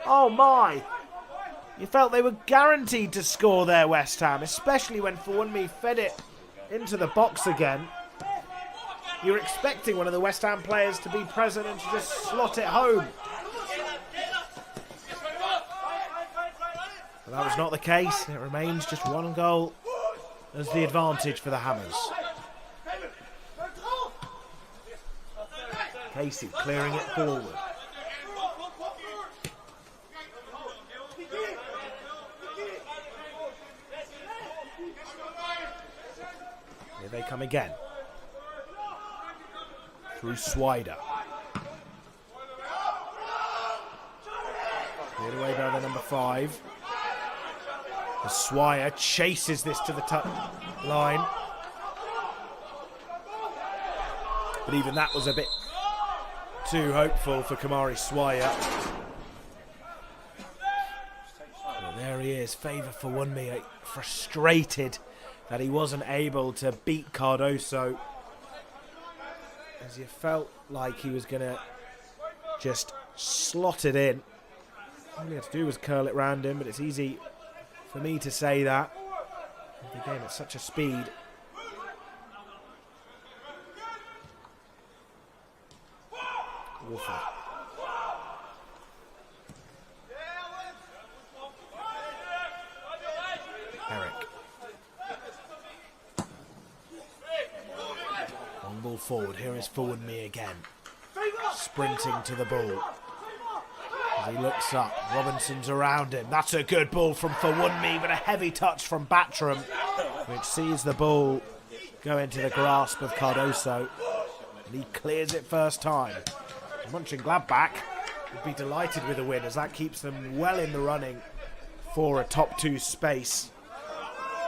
Oh my. You felt they were guaranteed to score there, West Ham, especially when Wunmi fed it into the box again. You're expecting one of the West Ham players to be present and to just slot it home. But that was not the case. It remains just one goal as the advantage for the Hammers. Casey clearing it forward. Here they come again. Through Swider. Cleared away by the number 5. As Swire chases this to the line. But even that was a bit too hopeful for Kamari Swire. Well, there he is, favour for Wunmi, frustrated that he wasn't able to beat Cardoso, as he felt like he was going to just slot it in. All he had to do was curl it round him, but it's easy for me to say that. The game at such a speed. Wolfer. Eric. Long ball forward. Here is Wunmi again. Sprinting to the ball. As he looks up, Robinson's around him. That's a good ball from Wunmi, but a heavy touch from Batram, which sees the ball go into the grasp of Cardoso. And he clears it first time. Mönchengladbach would be delighted with a win, as that keeps them well in the running for a top 2 space.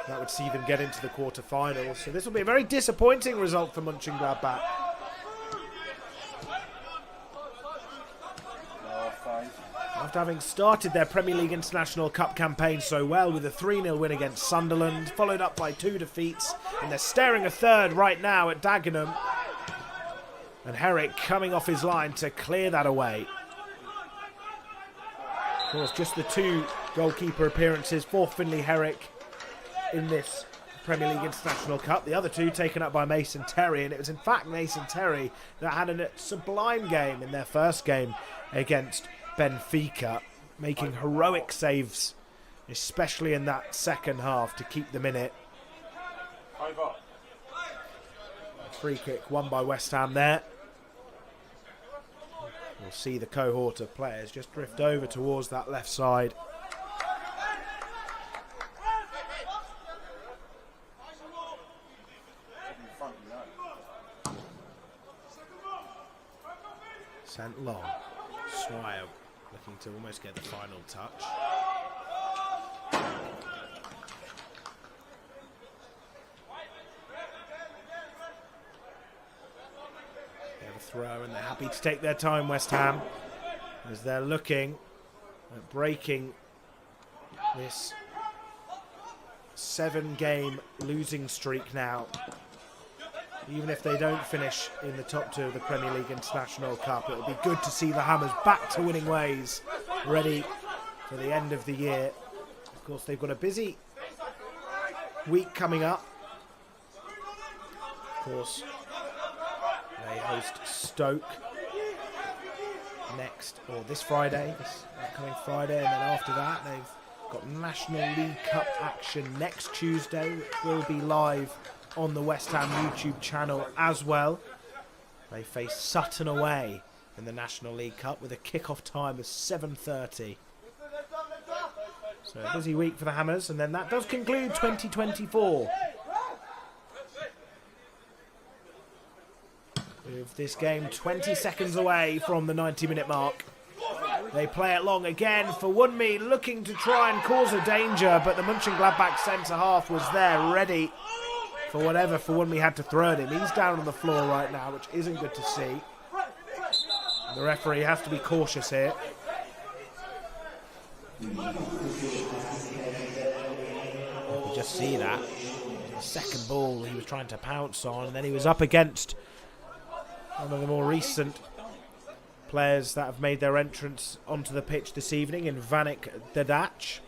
That would see them get into the quarterfinals. So this will be a very disappointing result for Mönchengladbach. After having started their Premier League International Cup campaign so well with a 3-0 win against Sunderland, followed up by 2 defeats, and they're staring a third right now at Dagenham. And Herrick coming off his line to clear that away. Of course, just the 2 goalkeeper appearances for Finlay Herrick in this Premier League International Cup. The other 2 taken up by Mason Terry, and it was in fact Mason Terry that had a sublime game in their first game against Benfica, making heroic saves, especially in that second half, to keep them in it. Free kick won by West Ham there. We'll see the cohort of players just drift over towards that left side. Sent long. Swire looking to almost get the final touch. They have a throw, and they're happy to take their time, West Ham, as they're looking at breaking this 7-game losing streak now. Even if they don't finish in the top 2 of the Premier League International Cup, it'll be good to see the Hammers back to winning ways, ready for the end of the year. Of course, they've got a busy week coming up. Of course, they host Stoke this Friday, this upcoming Friday, and then after that they've got National League Cup action next Tuesday, which will be live on the West Ham YouTube channel as well. They face Sutton away in the National League Cup with a kick-off time of 7:30. So a busy week for the Hammers, and then that does conclude 2024. With this game 20 seconds away from the 90-minute mark. They play it long again for Wunmi, looking to try and cause a danger, but the Mönchengladbach centre-half was there, ready for whatever for Wunmi had to throw at him. He's down on the floor right now, which isn't good to see. The referee has to be cautious here. You just see that. The second ball he was trying to pounce on, and then he was up against one of the more recent players that have made their entrance onto the pitch this evening in Vanik Dadac.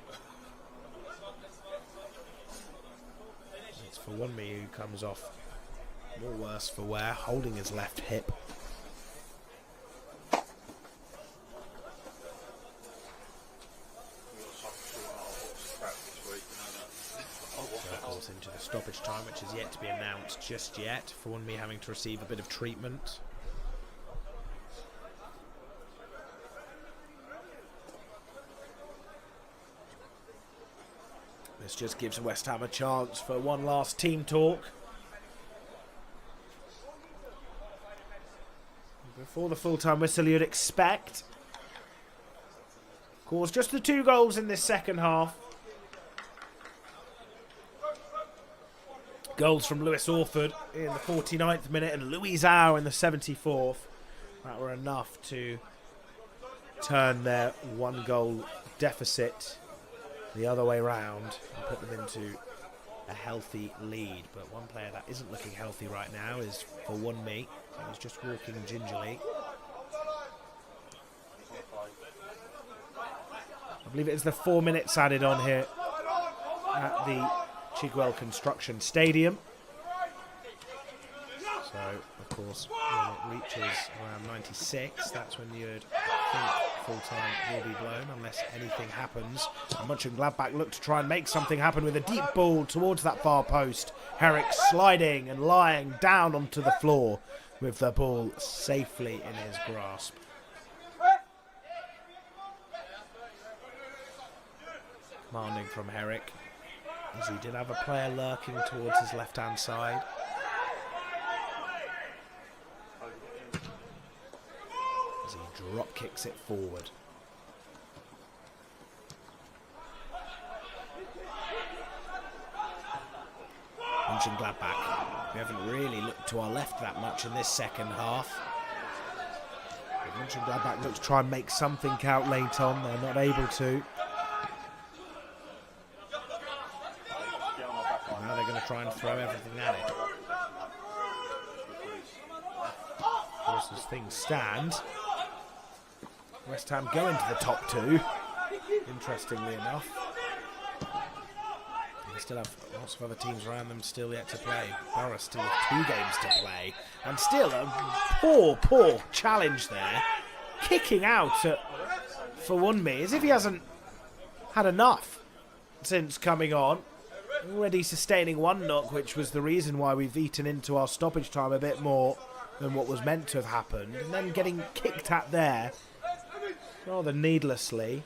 It's for Wunmi, who comes off more worse for wear, holding his left hip. Circles into the stoppage time, which is yet to be announced just yet, for Wunmi having to receive a bit of treatment. This just gives West Ham a chance for one last team talk before the full-time whistle, you'd expect. Of course, just the 2 goals in this second half. Goals from Lewis Orford in the 49th minute and Louis Zhao in the 74th. That were enough to turn their 1-goal deficit the other way round and put them into a healthy lead. But one player that isn't looking healthy right now is for Wunmi. He's just walking gingerly. I believe it is the 4 minutes added on here at the Chigwell Construction Stadium. So, of course, when it reaches around 96, that's when you'd think full-time will be blown, unless anything happens. And Mönchengladbach look to try and make something happen with a deep ball towards that far post. Herrick sliding and lying down onto the floor with the ball safely in his grasp. Commanding from Herrick, as he did have a player lurking towards his left-hand side. As he drop kicks it forward. Mönchengladbach, we haven't really looked to our left that much in this second half. But Mönchengladbach look to try and make something out late on. They're not able to. Now they're going to try and throw everything at it. Of course, as things stand, West Ham go into the top 2, interestingly enough. They still have lots of other teams around them still yet to play. Borough still have 2 games to play. And still a poor challenge there. Kicking out for Wunmi, as if he hasn't had enough since coming on. Already sustaining 1 knock, which was the reason why we've eaten into our stoppage time a bit more than what was meant to have happened. And then getting kicked at there rather needlessly.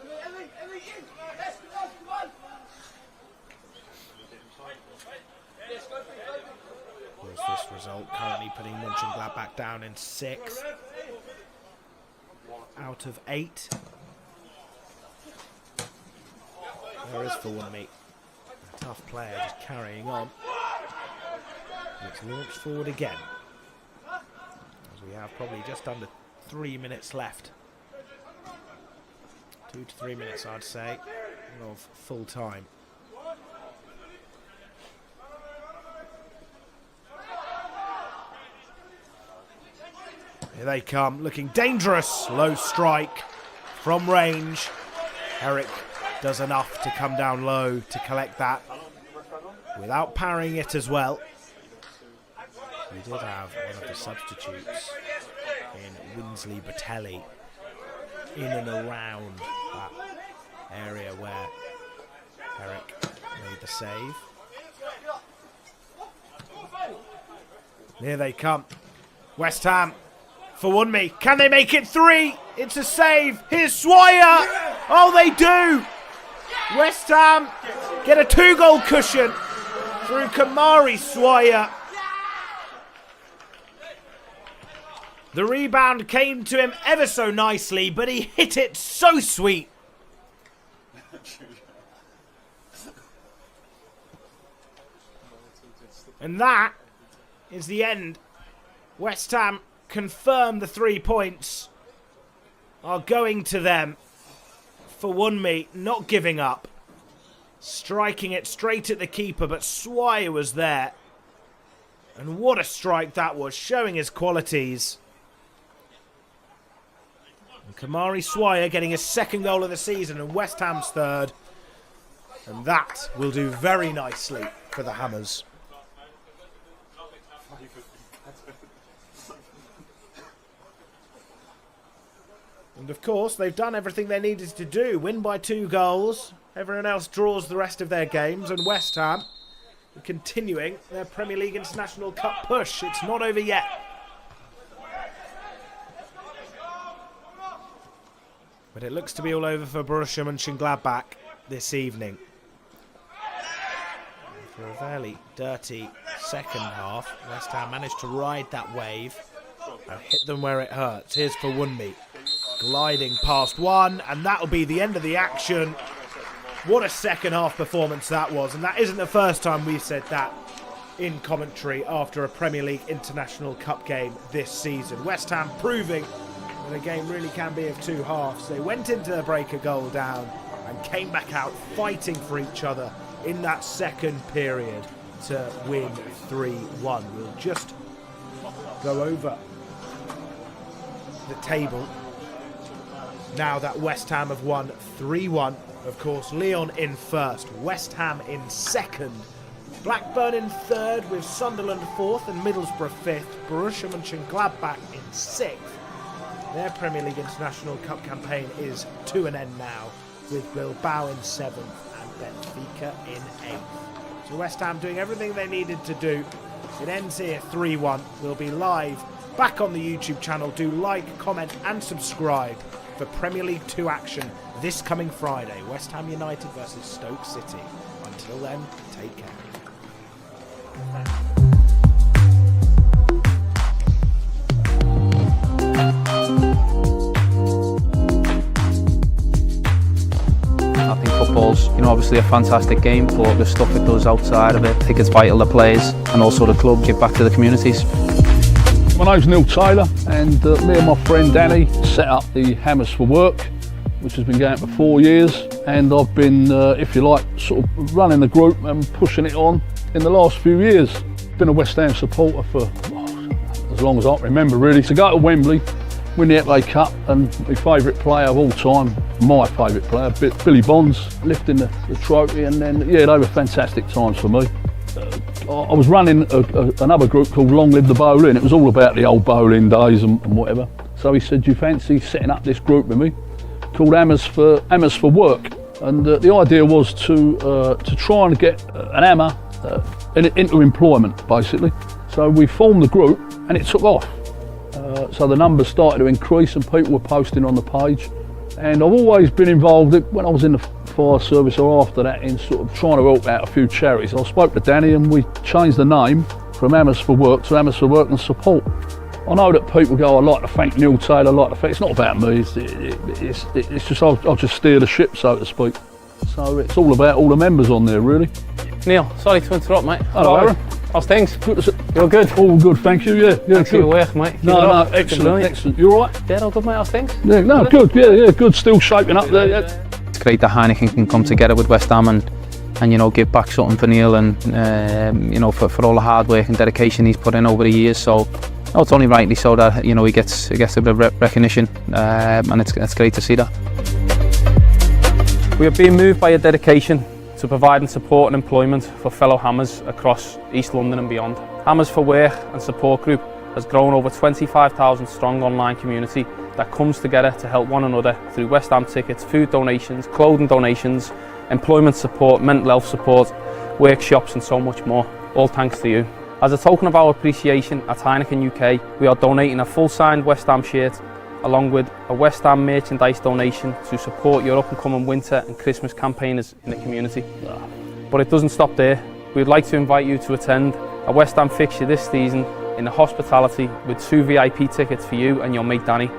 Of course, this result currently putting Mönchengladbach down in 6th out of 8. There is for Wunmi. Tough player just carrying on. It's launched forward again. As we have probably just under 3 minutes left. 2 to 3 minutes, I'd say, of full time. Here they come, looking dangerous. Low strike from range. Eric does enough to come down low to collect that without parrying it as well. We did have one of the substitutes in Winsley Batelli in and around that area where Eric made the save. Here they come. West Ham for 1-me. Can they make it 3? It's a save. Here's Swire. Oh, they do. West Ham get a 2-goal cushion through Kamari Swire. The rebound came to him ever so nicely, but he hit it so sweet. And that is the end. West Ham confirm the 3 points are going to them for 1-me, not giving up. Striking it straight at the keeper, but Swire was there. And what a strike that was, showing his qualities. And Kamari Swire getting his 2nd goal of the season and West Ham's 3rd. And that will do very nicely for the Hammers. And of course, they've done everything they needed to do. Win by 2 goals. Everyone else draws the rest of their games. And West Ham are continuing their Premier League International Cup push. It's not over yet. But it looks to be all over for Borussia Mönchengladbach this evening. After a fairly dirty second half, West Ham managed to ride that wave and hit them where it hurts. Here's for 1-me. Gliding past one, and that'll be the end of the action. What a second half performance that was, and that isn't the first time we've said that in commentary after a Premier League International Cup game this season. West Ham proving that a game really can be of 2 halves. They went into the break a goal down and came back out fighting for each other in that second period to win 3-1. We'll just go over the table now that West Ham have won 3-1. Of course, Lyon in 1st, West Ham in 2nd, Blackburn in 3rd with Sunderland 4th and Middlesbrough 5th, Borussia Mönchengladbach in 6th. Their Premier League International Cup campaign is to an end now, with Bilbao in 7th and Benfica in 8th. So West Ham doing everything they needed to do. It ends here 3-1. We'll be live back on the YouTube channel. Do like, comment and subscribe for Premier League 2 action this coming Friday. West Ham United versus Stoke City. Until then, take care. I think football's, obviously a fantastic game, but the stuff it does outside of it, I think it's vital the players and also the club give back to the communities. My name's Neil Taylor, and me and my friend Danny set up the Hammers for Work, which has been going for 4 years, and I've been, if you like, sort of running the group and pushing it on in the last few years. Been a West Ham supporter for as long as I can remember, really. To go to Wembley, win the FA Cup, and my favourite player of all time, my favourite player, Billy Bonds, lifting the trophy, and then, yeah, they were fantastic times for me. I was running another group called Long Live the Bowling. It was all about the old bowling days and whatever. So he said, "Do you fancy setting up this group with me called Hammers for Work?" And the idea was to try and get an hammer into employment, basically. So we formed the group, and it took off. So the numbers started to increase, and people were posting on the page. And I've always been involved, when I was in the fire service or after that, in sort of trying to help out a few charities. I spoke to Danny, and we changed the name from Hammers for Work to Hammers for Work and Support. I know that people go, "I'd like to thank Neil Taylor, I'd like to thank..." It's not about me, it's just I'll just steer the ship, so to speak. So it's all about all the members on there, really. Neil, sorry to interrupt, mate. Hello, Aaron. How's things? Good. You're good? All good, thank you, yeah. Thanks for your work, mate. No, excellent. You all right? Yeah, all good, mate. How's things? Yeah, no, good, yeah, good. Still shaping up there, yeah. It's great that Heineken can come together with West Ham and give back something for Neil and for all the hard work and dedication he's put in over the years. So Oh, it's only rightly so that he gets a bit of recognition, and it's great to see that. We are being moved by your dedication to providing support and employment for fellow Hammers across East London and beyond. Hammers for Work and Support Group has grown over 25,000 strong online community that comes together to help one another through West Ham tickets, food donations, clothing donations, employment support, mental health support, workshops and so much more, all thanks to you. As a token of our appreciation at Heineken UK, we are donating a full signed West Ham shirt along with a West Ham merchandise donation to support your up and coming winter and Christmas campaigners in the community. But it doesn't stop there. We'd like to invite you to attend a West Ham fixture this season in the hospitality with 2 VIP tickets for you and your mate Danny.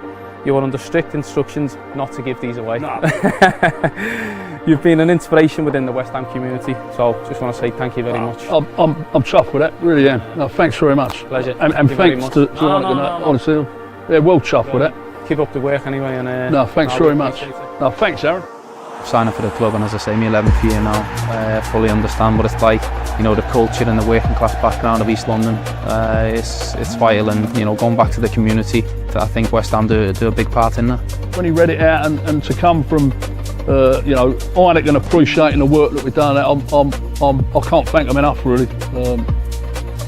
You are under strict instructions not to give these away. No. You've been an inspiration within the West Ham community, so just want to say thank you very much. I'm chuffed with that, really am. No, thanks very much. Pleasure. And thanks to honestly, yeah, well chuffed with that. Keep up the work anyway. And no, thanks very much. No, thanks, Aaron. Signing for the club, and as I say, my 11th year now. Fully understand what it's like. The culture and the working class background of East London. It's vital, and going back to the community. I think West Ham do a big part in that. When he read it out, and to come from Heineken appreciating the work that we've done, I can't thank them enough, really.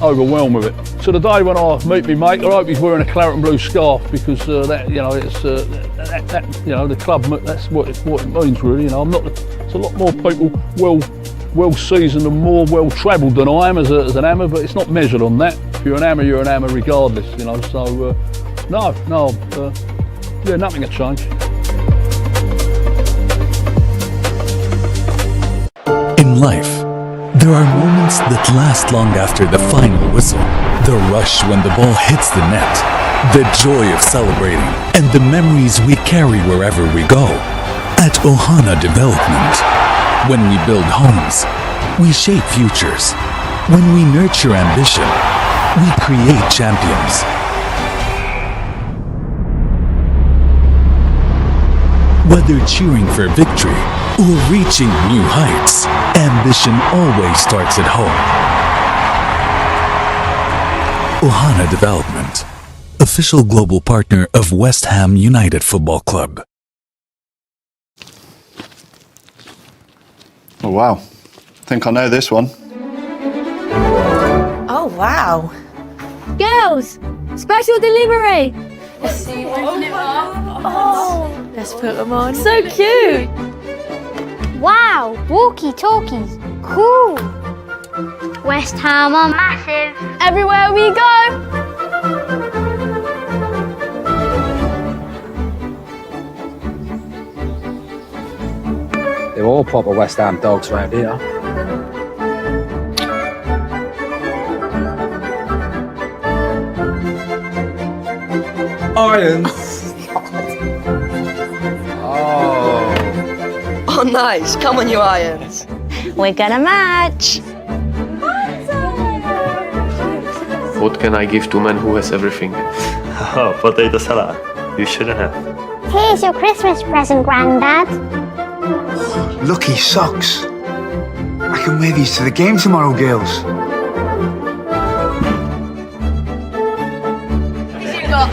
Overwhelmed with it. So the day when I meet me mate, I hope he's wearing a claret and blue scarf, because the club, that's what it means, really. There's a lot more people well seasoned and more well travelled than I am as an hammer, but it's not measured on that. If you're an hammer, you're an hammer regardless, So nothing will change. In life, there are moments that last long after the final whistle. The rush when the ball hits the net, the joy of celebrating, and the memories we carry wherever we go. At Ohana Development, when we build homes, we shape futures. When we nurture ambition, we create champions. Whether cheering for victory or reaching new heights, ambition always starts at home. Ohana Development, official global partner of West Ham United Football Club. Oh wow, think I know this one. Oh wow. Girls, special delivery. Oh, let's put them on. So cute. Wow, walkie-talkies, cool. West Ham are massive. Everywhere we go. They're all proper West Ham dogs around here. Irons. Oh, nice. Come on, you irons. We're gonna match. What can I give to a man who has everything? Oh, potato salad. You shouldn't have. Here's your Christmas present, Grandad. Lucky socks. I can wear these to the game tomorrow, girls. You got.